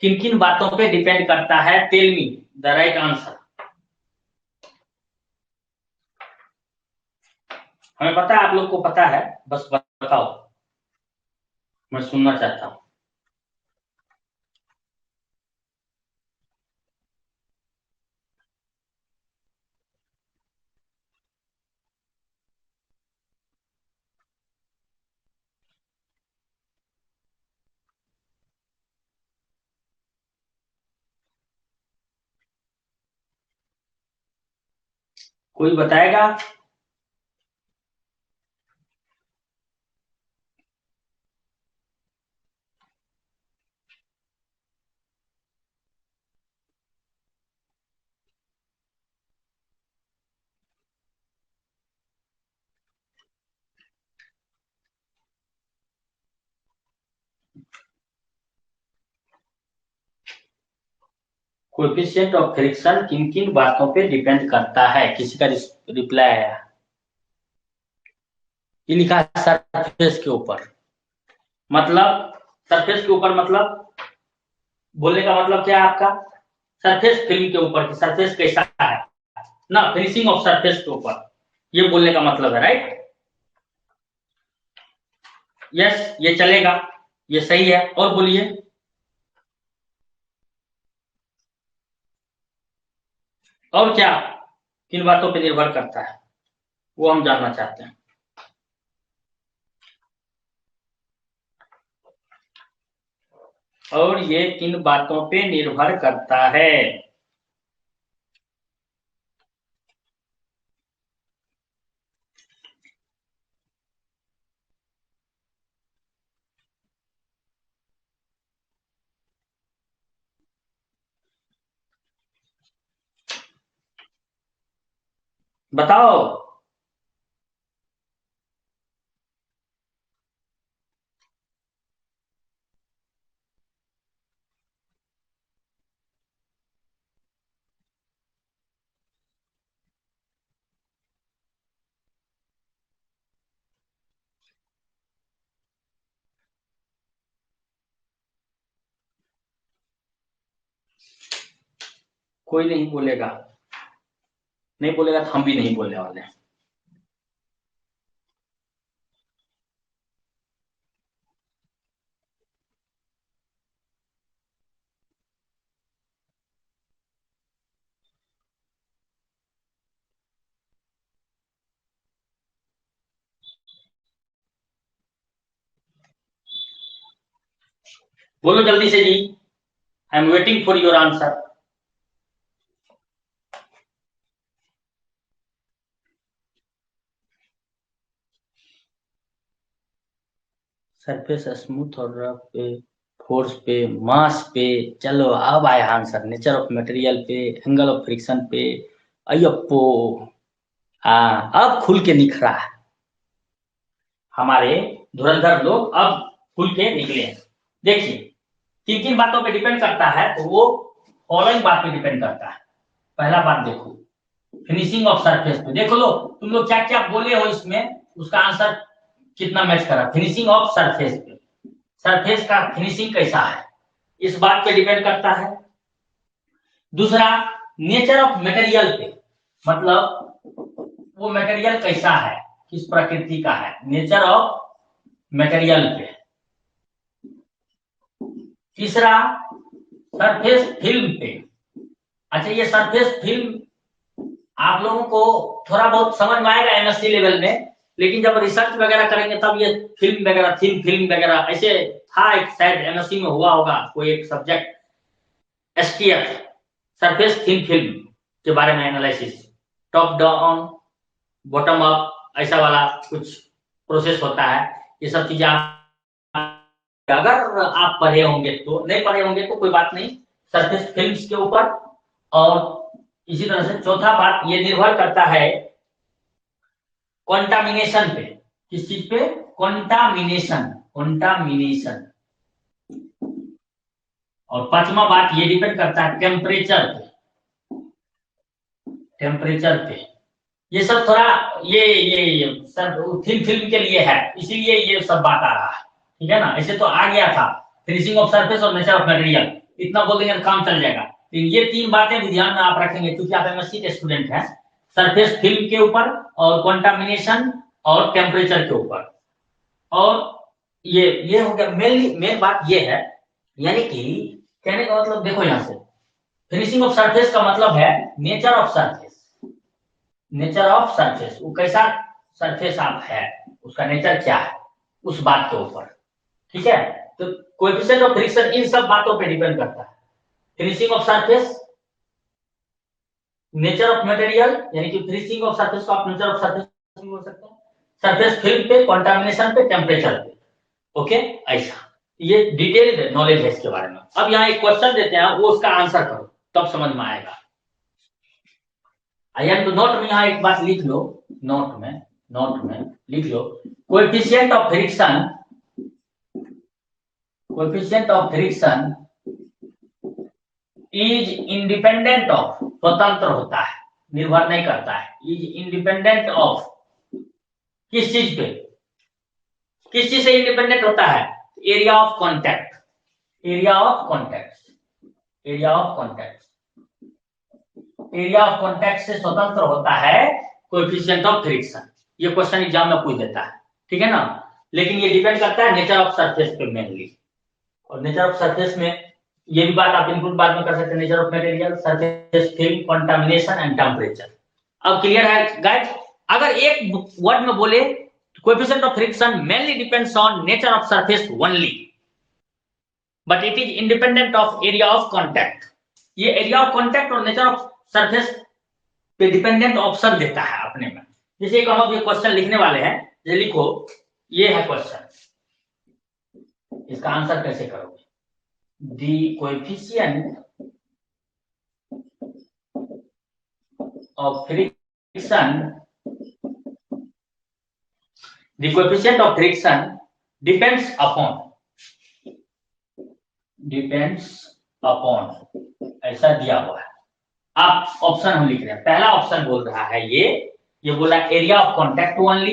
किन किन बातों पे डिपेंड करता है, tell me the right answer. हमें पता है, आप लोग को पता है, बस बताओ, मैं सुनना चाहता हूं। कोई बताएगा? कोएफिशिएंट ऑफ फ्रिक्शन किन किन बातों पे डिपेंड करता है? किसी का रिप्लाई आया, ये लिखा सरफेस के ऊपर। मतलब सरफेस के ऊपर मतलब बोलने का मतलब क्या है आपका? सरफेस फिल्म के ऊपर, सरफेस कैसा है ना, फिनिशिंग ऑफ सरफेस के ऊपर, ये बोलने का मतलब है, राइट? यस, ये चलेगा, ये सही है। और बोलिए। और क्या किन बातों पे निर्भर करता है, वो हम जानना चाहते हैं। और ये किन बातों पे निर्भर करता है? बताओ। कोई नहीं बोलेगा, नहीं बोलेगा तो हम भी नहीं बोलने वाले हैं। बोलो जल्दी से जी, I am waiting for your answer. Surface smooth और रफ पे, फोर्स पे, मास पे। चलो अब आया आंसर, नेचर ऑफ मटेरियल पे, एंगल ऑफ फ्रिक्शन पे। अयप्पो, हाँ अब खुल के निखरा है। हमारे धुरंधर लोग अब खुल के निकले हैं। देखिए किन किन बातों पे डिपेंड करता है, तो वो फॉलोइंग बात पे डिपेंड करता है। पहला बात देखो, फिनिशिंग ऑफ सरफेस पे देखो लो, तुम लोग क्या क्या बोले हो इसमें, उसका आंसर कितना मैच करा। फिनिशिंग ऑफ सरफेस पे, सरफेस का फिनिशिंग कैसा है, इस बात पे डिपेंड करता है। दूसरा, नेचर ऑफ मटेरियल पे, मतलब वो मटेरियल कैसा है, किस प्रकृति का है, नेचर ऑफ मटेरियल पे। तीसरा, सरफेस फिल्म पे। अच्छा, ये सरफेस फिल्म आप लोगों को थोड़ा बहुत समझ में आएगा एमएससी लेवल में, लेकिन जब रिसर्च वगैरह करेंगे तब ये फिल्म वगैरह, थीन फिल्म वगैरह ऐसे था, एक शायद एमएससी में हुआ होगा कोई एक subject, STF, surface thin film के बारे में analysis, top down bottom up ऐसा वाला कुछ प्रोसेस होता है। ये सब चीजें आप अगर आप पढ़े होंगे तो, नहीं पढ़े होंगे तो कोई बात नहीं, सरफेस फिल्म्स के ऊपर। और इसी तरह से चौथा बात, ये निर्भर करता है कॉन्टामिनेशन पे। किस चीज पे? Contamination, contamination. और पांचवा बात, ये डिपेंड करता है टेम्परेचर पे, टेम्परेचर पे। ये सब थोड़ा ये सब फिल्म फिल्म के लिए है, इसीलिए ये सब बात आ रहा है, ठीक है ना। ऐसे तो आ गया था फिनिशिंग ऑफ सरफेस और नेचर ऑफ मटेरियल, इतना बोल देंगे तो काम चल जाएगा। तो ये तीन बातें भी ध्यान में आप रखेंगे, क्योंकि आप एमएससी के स्टूडेंट हैं। सरफेस फिल्म के ऊपर, और कॉन्टामिनेशन, और टेम्परेचर के ऊपर। और ये हो गया मेन बात ये है, यानी कि कहने का मतलब देखो यहां से, फिनिशिंग ऑफ सरफेस का मतलब है nature of surface, nature of surface, वो कैसा सरफेस आप है, उसका नेचर क्या है, उस बात के ऊपर, ठीक है। तो कोएफिशिएंट ऑफ फ्रिक्शन इन सब बातों पे डिपेंड करता है। Finishing of surface, nature of material यानी कि फिनिशिंग ऑफ सरफेस को आप नेचर ऑफ सरफेस भी बोल सकते हैं, सरफेस फिल्म पे, कंटामिनेशन पे, टेम्परेचर पे। ओके, ऐसा ये डिटेल्ड नॉलेज है इसके बारे में। अब यहाँ एक क्वेश्चन देते हैं, वो उसका आंसर करो तब समझ में आएगा। या तो नोट में यहाँ एक बात लिख लो, नोट में लिख लो, coefficient of friction, coefficient of friction is independent of, स्वतंत्र होता है, निर्भर नहीं करता है, इज इंडिपेंडेंट ऑफ किस चीज पे, किस चीज से इंडिपेंडेंट होता है, area of contact, area of contact, area of contact, area of contact से स्वतंत्र होता है कोएफिशिएंट ऑफ फ्रिक्शन। ये क्वेश्चन एग्जाम में पूछ देता है, ठीक है ना। लेकिन ये डिपेंड करता है नेचर ऑफ सरफेस पे मेनली, और नेचर ऑफ सरफेस में ये भी बात आप इंक्लूड बाद में कर सकते हैं, nature of material, surface film, contamination and temperature. अब क्लियर है गाइस? अगर एक वर्ड में बोले coefficient of friction mainly depends on nature of surface only, but it is independent of area of contact. ये एरिया ऑफ कॉन्टैक्ट और nature of surface पे dependent option देता है अपने में। जैसे हम अब ये क्वेश्चन लिखने वाले हैं, ये लिखो, ये है क्वेश्चन, इसका आंसर कैसे करोगे? The coefficient of friction, the coefficient of friction depends upon, depends upon, ऐसा दिया हुआ है। आप ऑप्शन हम लिख रहे हैं, पहला ऑप्शन बोल रहा है ये बोला area of contact only,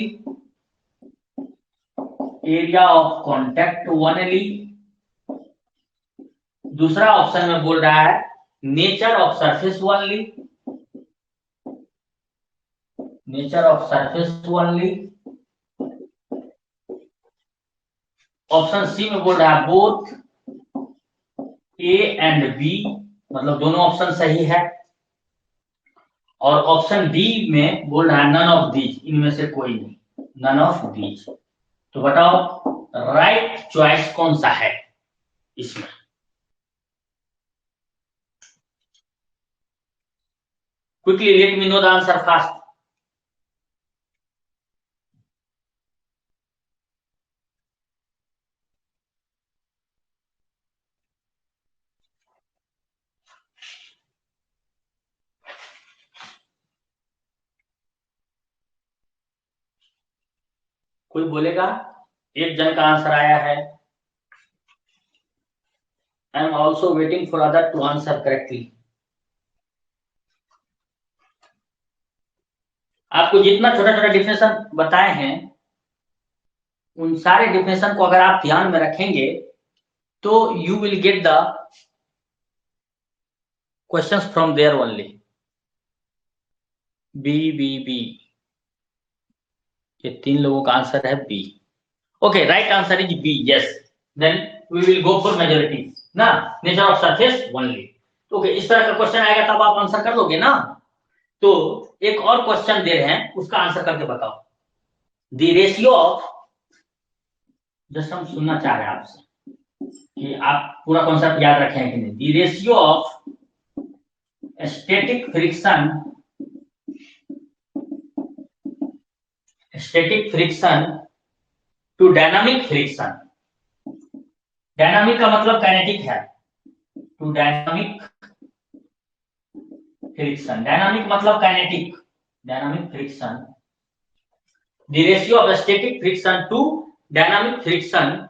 area of contact only. दूसरा ऑप्शन में बोल रहा है nature of surface only, nature of surface only. Option C में बोल रहा है बोथ ए एंड बी, मतलब दोनों ऑप्शन सही है। और ऑप्शन डी में बोल रहा है नन ऑफ दीज, इनमें से कोई नहीं, नन ऑफ दीज। तो बताओ राइट चॉइस कौन सा है इसमें? Quickly let me know the answer fast. कोई बोलेगा? एक जन का आंसर आया है। I am also waiting for other to answer correctly. आपको जितना छोटा छोटा डिफिनेशन बताए हैं, उन सारे डिफिनेशन को अगर आप ध्यान में रखेंगे तो you will get the questions from there only. B, ये तीन लोगों का आंसर है B. Okay, right answer is B, yes. Then we will go for majority ना, nature of surface only. Okay, इस तरह का क्वेश्चन आएगा तब आप आंसर कर लोगे ना। तो एक और क्वेश्चन दे रहे हैं, उसका आंसर करके बताओ। द रेशियो ऑफ, जस्ट हम सुनना चाह रहे हैं आपसे कि आप पूरा कॉन्सेप्ट याद रखे हैं कि नहीं। The ratio of static friction, static friction to dynamic friction. Dynamic का मतलब काइनेटिक है, टू डायनामिक फ्रिक्शन, डायनामिक मतलब kinetic, dynamic friction. The ratio of static friction to dynamic friction,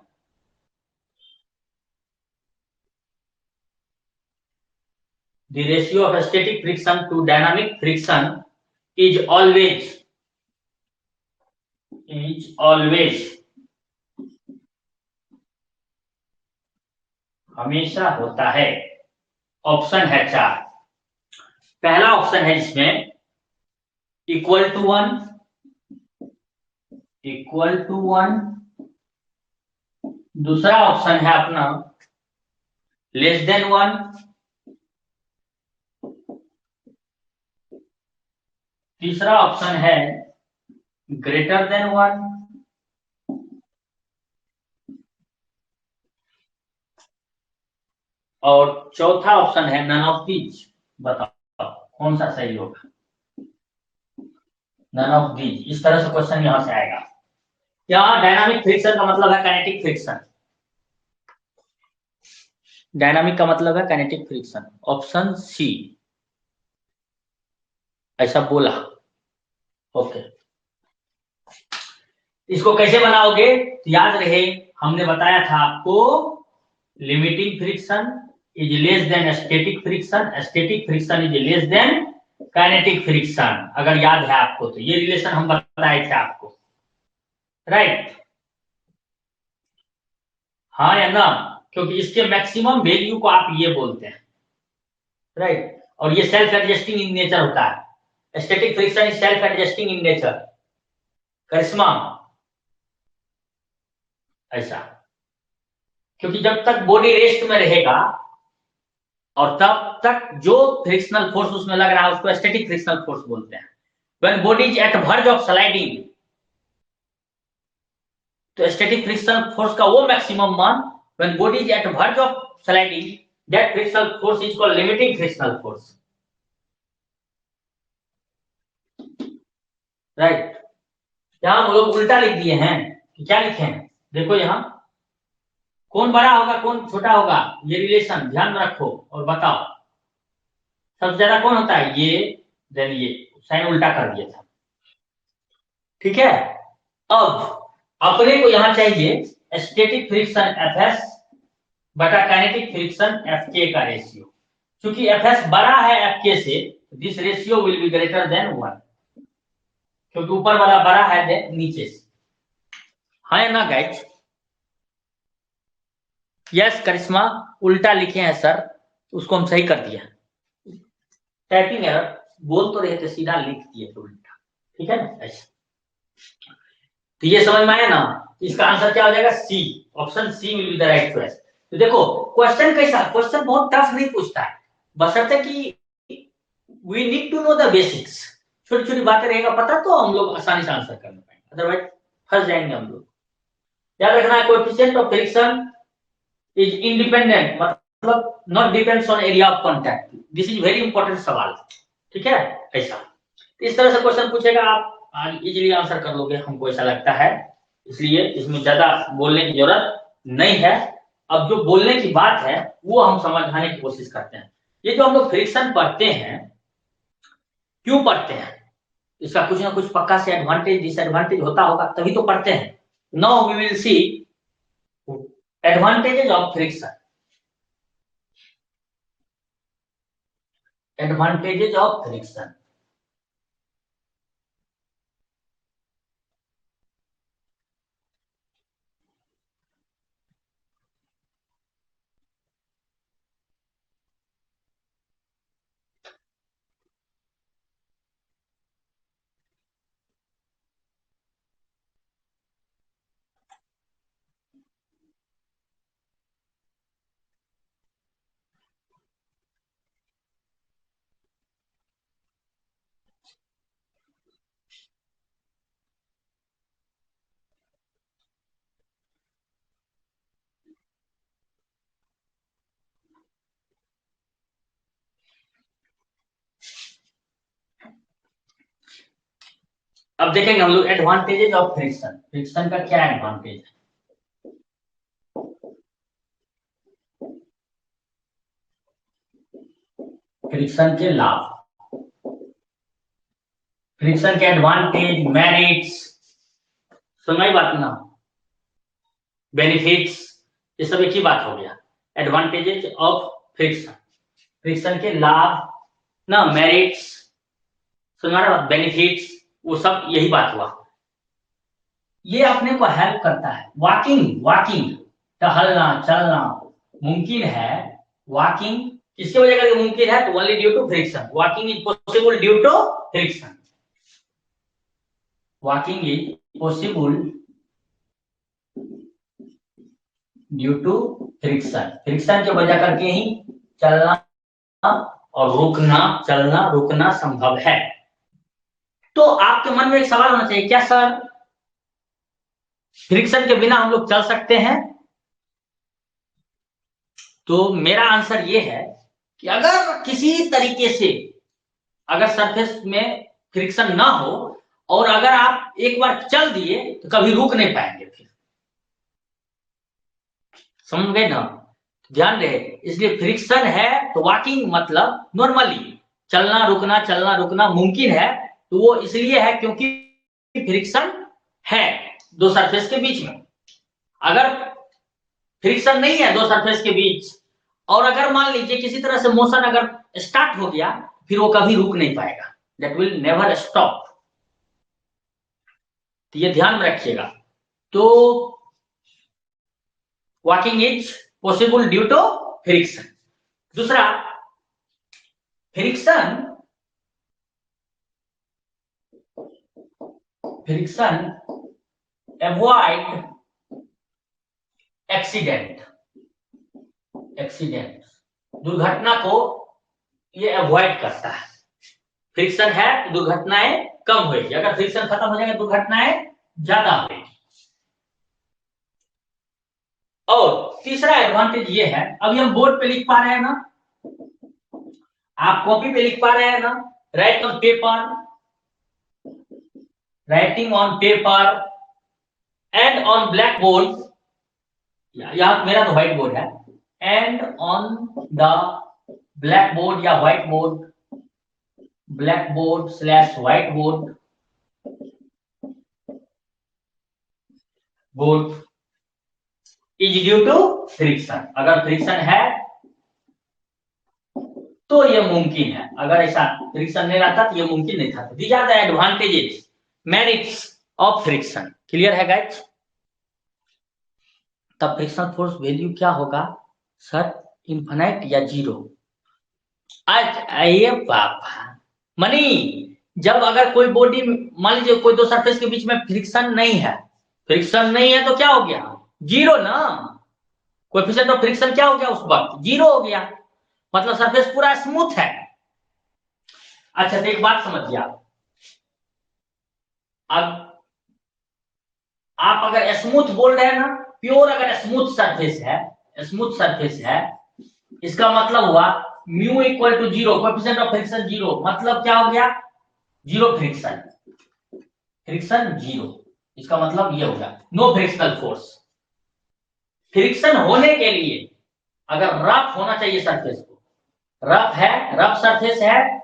the ratio of static friction to dynamic friction is always हमेशा होता है। Option है 4। पहला option है इसमें इक्वल टू 1, इक्वल टू 1। दूसरा option है अपना लेस देन 1। तीसरा ऑप्शन है ग्रेटर देन 1। और चौथा ऑप्शन है नन ऑफ दीज। बताओ कौन सा सही होगा? None of these. इस तरह से क्वेश्चन यहां से आएगा। यहाँ डायनामिक फ्रिक्शन का मतलब है काइनेटिक फ्रिक्शन। डायनामिक का मतलब है काइनेटिक फ्रिक्शन। ऑप्शन सी ऐसा बोला। ओके, इसको कैसे बनाओगे? याद रहे, हमने बताया था आपको, limiting friction is less than static friction, static friction is less than kinetic friction. अगर याद है आपको तो ये रिलेशन हम बताए थे आपको, राइट? हाँ या ना? क्योंकि इसके मैक्सिमम वैल्यू को आप ये बोलते हैं, राइट? और ये सेल्फ एडजस्टिंग इन नेचर होता है। Static friction is self adjusting in nature. Karishma, ऐसा। क्योंकि जब तक बॉडी रेस्ट में रहेगा और तब तक जो फ्रिक्शनल फोर्स उसमें लग रहा है उसको स्टैटिक फ्रिक्शनल फोर्स बोलते हैं। When body is at verge of sliding, तो स्टैटिक फ्रिक्शनल फोर्स का वो मैक्सिमम मान, when body is at verge of sliding, that frictional force is called limiting frictional force, right? यहां हम लोग उल्टा लिख दिए हैं। क्या लिखे हैं? देखो यहां, कौन बड़ा होगा कौन छोटा होगा, ये रिलेशन ध्यान में रखो और बताओ। सबसे ज्यादा कौन होता है? ये, देन ये। साइन उल्टा कर दिया था, ठीक है? अब अपने को यहां चाहिए स्टैटिक फ्रिक्शन एफएस बटा काइनेटिक फ्रिक्शन एफके का रेशियो। क्योंकि एफएस बड़ा है एफके से, this ratio will be greater than 1, क्योंकि ऊपर वाला बड़ा है देन नीचे से। हाँ या ना गाइज? यस करिश्मा, उल्टा लिखे हैं सर, उसको हम सही कर दिया। टाइपिंग एरर, बोल तो रहे थे सीधा लिख दिए तो उल्टा, ठीक है ना? ऐसा। तो ये समझ में आया ना? इसका आंसर क्या हो जाएगा? C. Option C will be the right choice. तो देखो क्वेश्चन कैसा, क्वेश्चन बहुत टफ नहीं पूछता है, बशर्ते कि we need to know the basics. छोटी छोटी बातें रहेगा पता तो हम लोग आसानी से आंसर कर पाएंगे, अदरवाइज फंस जाएंगे हम लोग। याद रखना है, coefficient of friction is independent, मतलब not depends on area of contact. This is very important सवाल, ठीक है? ऐसा इस तरह से क्वेश्चन पूछेगा, आप इजीली आंसर कर लोगे, हमको ऐसा लगता है। इसलिए इसमें ज्यादा बोलने की जरूरत नहीं है। अब जो बोलने की बात है वो हम समझाने की कोशिश करते हैं। ये जो हम लोग फ्रिक्शन पढ़ते हैं, क्यों पढ़ते हैं? इसका कुछ ना कुछ पक्का से एडवांटेज डिसएडवांटेज होता होगा, तभी तो पढ़ते हैं। Now we will see advantages of friction. Advantages of friction. अब देखेंगे हम लोग एडवांटेजेस ऑफ फ्रिक्शन। फ्रिक्शन का क्या एडवांटेज है? फ्रिक्शन के लाभ, फ्रिक्शन के एडवांटेज, मेरिट्स, सुनाई बात ना, बेनिफिट्स, ये सब एक ही बात हो गया। एडवांटेजेस ऑफ फ्रिक्शन, फ्रिक्शन के लाभ ना, मेरिट्स, सुना, बेनिफिट्स, वो सब यही बात हुआ। ये अपने को हेल्प करता है। वॉकिंग, वॉकिंग, टहलना चलना मुमकिन है। वॉकिंग किसकी वजह करके मुमकिन है? तो only due to friction. Walking is possible due to friction. Walking is possible due to friction. Friction की वजह करके ही चलना और रुकना, चलना रुकना संभव है। तो आपके मन में एक सवाल होना चाहिए, क्या सर फ्रिक्शन के बिना हम लोग चल सकते हैं? तो मेरा आंसर ये है कि अगर किसी तरीके से अगर सरफेस में फ्रिक्शन ना हो और अगर आप एक बार चल दिए तो कभी रुक नहीं पाएंगे फिर, समझ गए ना? ध्यान रहे, इसलिए फ्रिक्शन है तो वॉकिंग मतलब नॉर्मली चलना रुकना मुमकिन है, तो वो इसलिए है क्योंकि फ्रिक्शन है दो सरफेस के बीच में। अगर फ्रिक्शन नहीं है दो सरफेस के बीच और अगर मान लीजिए किसी तरह से मोशन अगर स्टार्ट हो गया, फिर वो कभी रुक नहीं पाएगा, दैट विल नेवर स्टॉप। तो ये ध्यान में रखिएगा। तो walking is possible due to friction. दूसरा, फ्रिक्शन अवॉइड एक्सीडेंट, दुर्घटना को ये अवॉइड करता है। फ्रिक्शन है तो दुर्घटनाएं कम होगी, अगर फ्रिक्शन खत्म हो जाएगा दुर्घटनाएं ज्यादा होगी। और तीसरा एडवांटेज ये है, अभी हम बोर्ड पे लिख पा रहे हैं ना, आप कॉपी पे लिख पा रहे हैं ना, writing on paper and on black board, यहां मेरा तो व्हाइट बोर्ड है, and on the black board या white board, black board slash white board is due to friction. अगर फ्रिक्शन है तो ये मुमकिन है, अगर ऐसा फ्रिक्शन नहीं रहता तो ये मुमकिन नहीं था। These are the advantages, merits of friction. Clear है गाइस? तब फ्रिक्शन फोर्स वैल्यू क्या होगा सर, इन्फिनाइट या जीरो? आज आइए पापा मनी, जब अगर कोई बॉडी मान लीजिए कोई दो सरफेस के बीच में फ्रिक्शन नहीं है तो क्या हो गया, जीरो ना। कोएफिशिएंट ऑफ फ्रिक्शन क्या हो गया उस वक्त, जीरो हो गया, मतलब सरफेस पूरा स्मूथ है। अच्छा तो एक बात समझिए, अब आप अगर स्मूथ बोल रहे हैं ना, प्योर अगर स्मूथ सरफेस है, इसका मतलब हुआ mu equal to zero, coefficient of friction zero, मतलब क्या हो गया, जीरो फ्रिक्शन जीरो, इसका मतलब ये होगा नो फ्रिक्शनल फोर्स। फ्रिक्शन होने के लिए अगर रफ होना चाहिए सरफेस को, रफ सरफेस है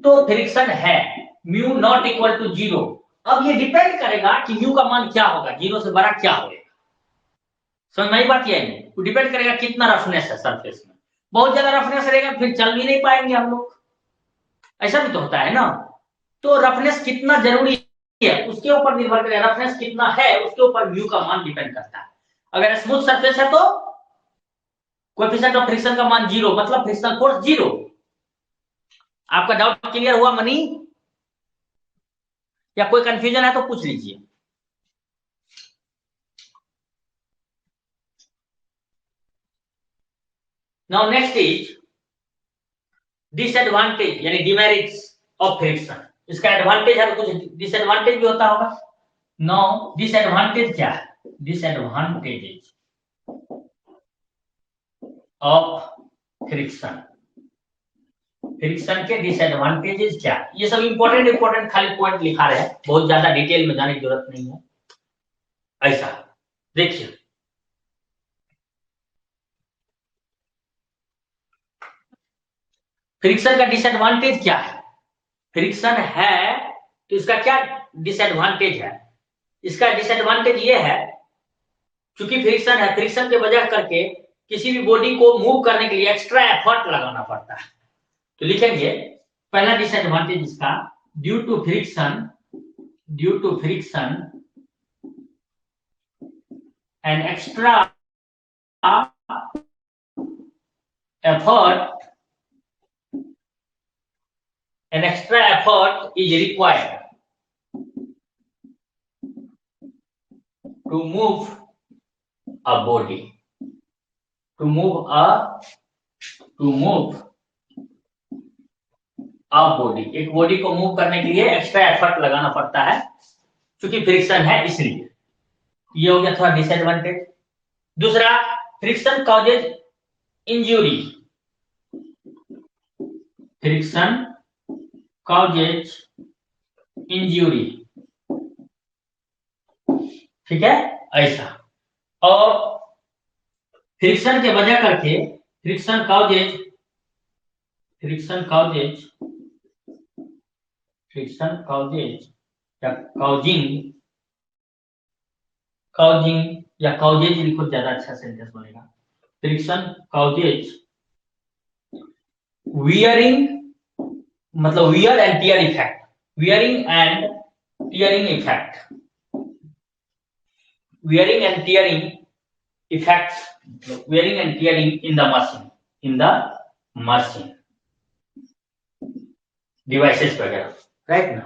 तो फ्रिक्शन है, mu not equal to zero. अब ये डिपेंड करेगा कि म्यू का मान क्या होगा, जीरो से बड़ा क्या होगा, समझ में बात? ये नहीं डिपेंड करेगा कितना रफनेस है सरफेस में। बहुत ज्यादा रफनेस रहेगा फिर चल भी नहीं पाएंगे हम लोग, ऐसा भी तो होता है ना। तो रफनेस कितना जरूरी है उसके ऊपर निर्भर करेगा, रफनेस कितना है उसके ऊपर म्यू का मान डिपेंड करता है। अगर स्मूथ सरफेस है तो कोएफिशिएंट ऑफ फ्रिक्शन का मान जीरो, मतलब फ्रिक्शनल फोर्स जीरो। आपका डाउट क्लियर हुआ मनी, या कोई कंफ्यूजन है तो पूछ लीजिए। नाउ नेक्स्ट इज डिसएडवांटेज यानी डिमेरिट्स ऑफ फ्रिक्शन। इसका एडवांटेज है तो कुछ डिसएडवांटेज भी होता होगा। नाउ डिसएडवांटेज क्या है, डिसएडवांटेजेस ऑफ फ्रिक्शन, फ्रिक्शन के डिसएडवांटेजेस क्या, ये सब इंपॉर्टेंट खाली पॉइंट लिखा रहे हैं, बहुत ज्यादा डिटेल में जाने की जरूरत नहीं है। ऐसा देखिए, फ्रिक्शन का डिसएडवांटेज क्या है, फ्रिक्शन है तो इसका क्या डिसएडवांटेज है? इसका डिसएडवांटेज ये है, क्योंकि फ्रिक्शन है, फ्रिक्शन के वजह करके किसी भी बॉडी को मूव करने के लिए एक्स्ट्रा एफर्ट लगाना पड़ता है। तो लिखेंगे पहला डिसएडवांटेज इसका, due to friction an extra effort is required to move a body, to move a body, एक बॉडी को मूव करने के लिए एक्स्ट्रा एफर्ट लगाना पड़ता है क्योंकि फ्रिक्शन है, इसलिए ये हो गया थोड़ा डिसएडवांटेज। दूसरा, friction causes injury, friction causes injury, ठीक है ऐसा। और फ्रिक्शन के वजह करके फ्रिक्शन कॉजेज या काउजिंग या काउजेज लिखो, ज्यादा अच्छा सेंटेंस बनेगा। फ्रिक्शन काउजेज वियरिंग, मतलब wear and tear effect, wearing and tearing effect, wearing and tearing effects, wearing and tearing in the machine devices वगैरह, राइट ना,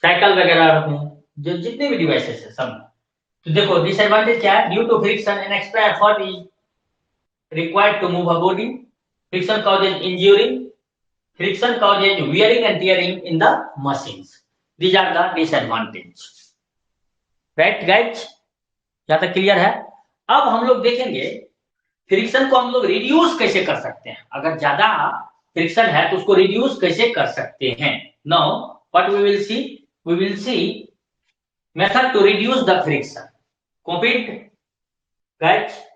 साइकिल वगैरह में जो जितने भी डिवाइसेस है सब। तो देखो डिसएडवांटेज क्या है, due to friction an extra effort is required to move a body, friction causes injury, friction causes wearing and tearing in the machines, these are the disadvantage, right guys, यहां तक clear है। अब हम लोग देखेंगे friction को हम लोग रिड्यूस कैसे कर सकते हैं, अगर ज्यादा फ्रिक्शन है तो उसको रिड्यूस कैसे कर सकते हैं। Now what we will see method to reduce the friction, copied guys.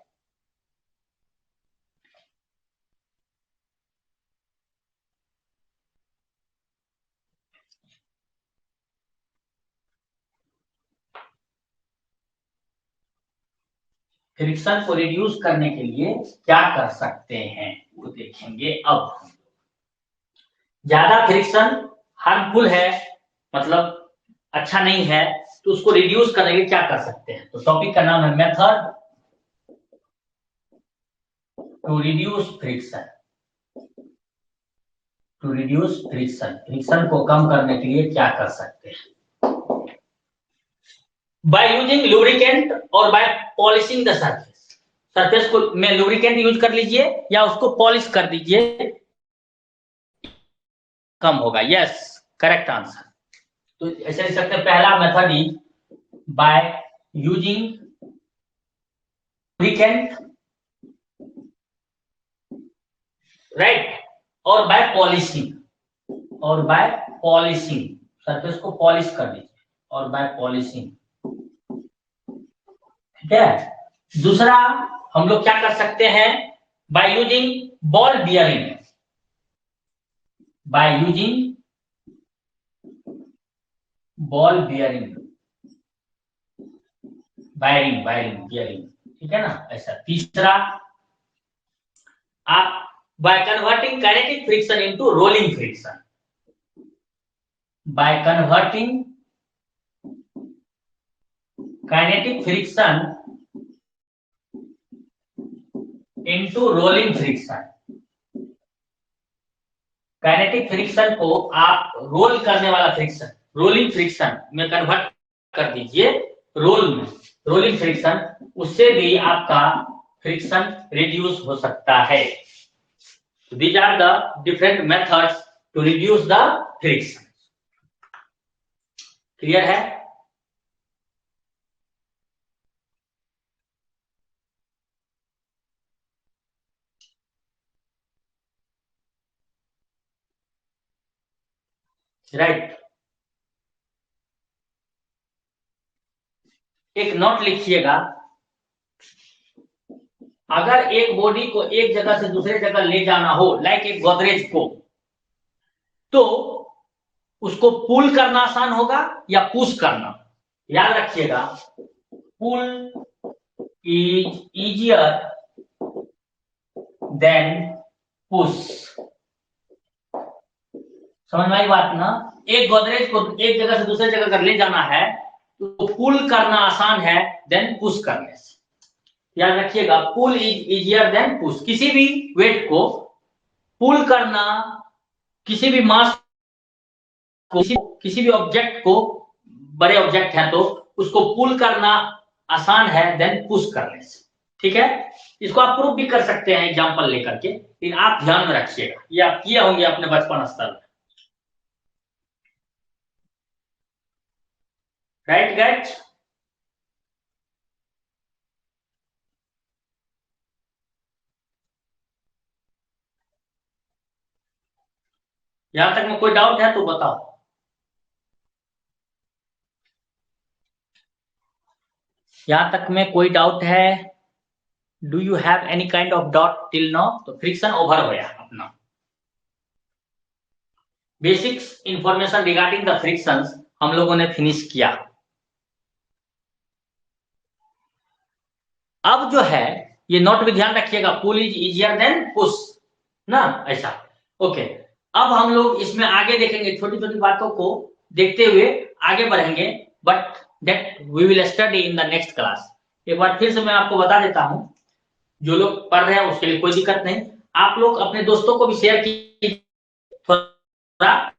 Friction को रिड्यूस करने के लिए क्या कर सकते हैं वो देखेंगे। अब ज्यादा फ्रिक्शन हार्मफुल है, मतलब अच्छा नहीं है, तो उसको रिड्यूस करने के लिए क्या कर सकते हैं। तो टॉपिक का नाम है method to reduce friction, to reduce friction, friction को कम करने के लिए क्या कर सकते हैं। बाय यूजिंग लुब्रिकेंट और by polishing the surface, surface को में लुब्रिकेंट यूज कर लीजिए या उसको पॉलिश कर दीजिए, कम होगा। Yes, correct answer. तो ऐसे लिख सकते हैं, पहला method is by using lubricant, right, और बाय पॉलिशिंग, सरफेस को पॉलिश कर दीजिए और बाय पॉलिशिंग, ठीक है। दूसरा हम लोग क्या कर सकते हैं, by using ball bearing, by using ball bearing, bearing, ठीक है ना ऐसा। तीसरा आप by converting kinetic friction into rolling friction, by converting kinetic friction into rolling friction, kinetic friction को आप रोल करने वाला फ्रिक्शन, रोलिंग फ्रिक्शन में कन्वर्ट कर दीजिए, रोलिंग फ्रिक्शन, उससे भी आपका फ्रिक्शन रिड्यूस हो सकता है। These are the different methods to reduce the friction. Clear है। राइट, एक नोट लिखिएगा, अगर एक बॉडी को एक जगह से दूसरे जगह ले जाना हो, लाइक एक गोदरेज को, तो उसको पुल करना आसान होगा या पुश करना। याद रखिएगा, pull is easier than push, समझ में आई बात ना। एक गोदरेज को एक जगह से दूसरे जगह अगर ले जाना है तो पुल करना आसान है देन पुश करने से। याद रखिएगा, pull is easier than push, किसी भी वेट को पुल करना, किसी भी मास को, किसी भी ऑब्जेक्ट को, बड़े ऑब्जेक्ट है तो उसको पुल करना आसान है देन पुश करने से, ठीक है। इसको आप प्रूव भी कर सकते हैं एग्जांपल लेकर के, लेकिन आप ध्यान में रखिएगा, ये आप किए होंगे अपने बचपन स्तर में, राइट गाइस। यहां तक में कोई डाउट है तो बताओ। यहां तक में कोई डाउट है? Do you have any kind of doubt till now? तो फ्रिक्शन ओवर हो गया अपना। Basics information regarding the frictions हम लोगों ने फिनिश किया। अब जो है ये नोट भी ध्यान रखिएगा, pull is easier than push ना, ऐसा। ओके, अब हम लोग इसमें आगे देखेंगे, छोटी छोटी बातों को देखते हुए आगे बढ़ेंगे, but that we will study in the next class. एक बार फिर से मैं आपको बता देता हूं, जो लोग पढ़ रहे हैं उसके लिए कोई दिक्कत नहीं, आप लोग अपने दोस्तों को भी शेयर कीजिए थोड़ा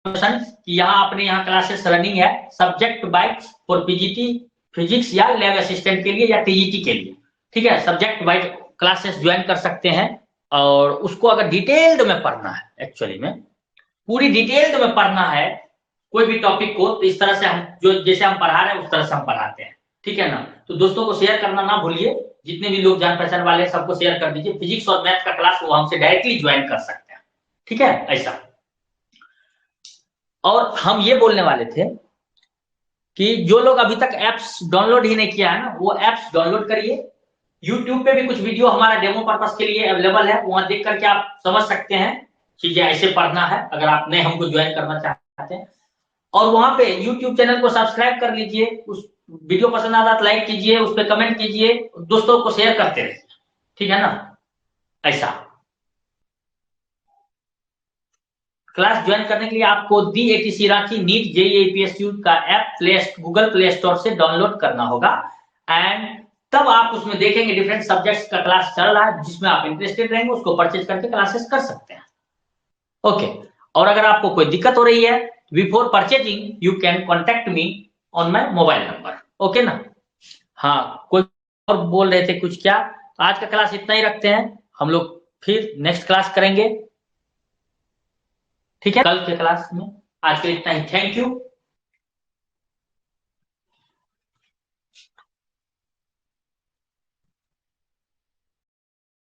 कि यहाँ अपने यहाँ क्लासेस रनिंग है, subject wise for PGT physics या लैब असिस्टेंट के लिए या टीजीटी के लिए, ठीक है। सब्जेक्ट वाइज क्लासेस ज्वाइन कर सकते हैं, और उसको अगर डिटेल्ड में पढ़ना है, एक्चुअली में पूरी डिटेल्ड में पढ़ना है कोई भी टॉपिक को, तो इस तरह से हम जो जैसे हम पढ़ा रहे हैं उस तरह से हम पढ़ाते हैं, ठीक है ना। तो दोस्तों को शेयर करना ना भूलिए, जितने भी लोग जान पहचान वाले हैं सबको शेयर कर दीजिए। फिजिक्स और मैथ का क्लास वो हमसे डायरेक्टली ज्वाइन कर सकते हैं, ठीक है, ऐसा। और हम ये बोलने वाले थे कि जो लोग अभी तक एप्स डाउनलोड ही नहीं किया है ना, वो एप्स डाउनलोड करिए। यूट्यूब पे भी कुछ वीडियो हमारा डेमो पर्पस के लिए अवेलेबल है, वहां देख करके आप समझ सकते हैं चीजें ऐसे पढ़ना है, अगर आप नए हमको ज्वाइन करना चाहते हैं। और वहां पे यूट्यूब चैनल को सब्सक्राइब कर लीजिए, उस वीडियो पसंद आता तो लाइक कीजिए, उस पर कमेंट कीजिए, दोस्तों को शेयर करते रहिए, ठीक है ना, ऐसा। क्लास ज्वाइन करने के लिए आपको the ATC Ranchi NEET JEE PSU का ऐप गूगल प्ले स्टोर से डाउनलोड करना होगा, एंड तब आप उसमें देखेंगे डिफरेंट सब्जेक्ट्स का क्लास चल रहा है, जिसमें आप इंटरेस्टेड रहेंगे उसको परचेज करके क्लासेस कर सकते हैं। ओके, और अगर आपको कोई दिक्कत हो रही है before purchasing, you can contact me on my mobile number, okay ना। हाँ, कोई और बोल रहे थे कुछ क्या? आज का क्लास इतना ही रखते हैं, हम लोग फिर नेक्स्ट क्लास करेंगे, ठीक है, कल के क्लास में। आज के लिए इतना ही, थैंक यू।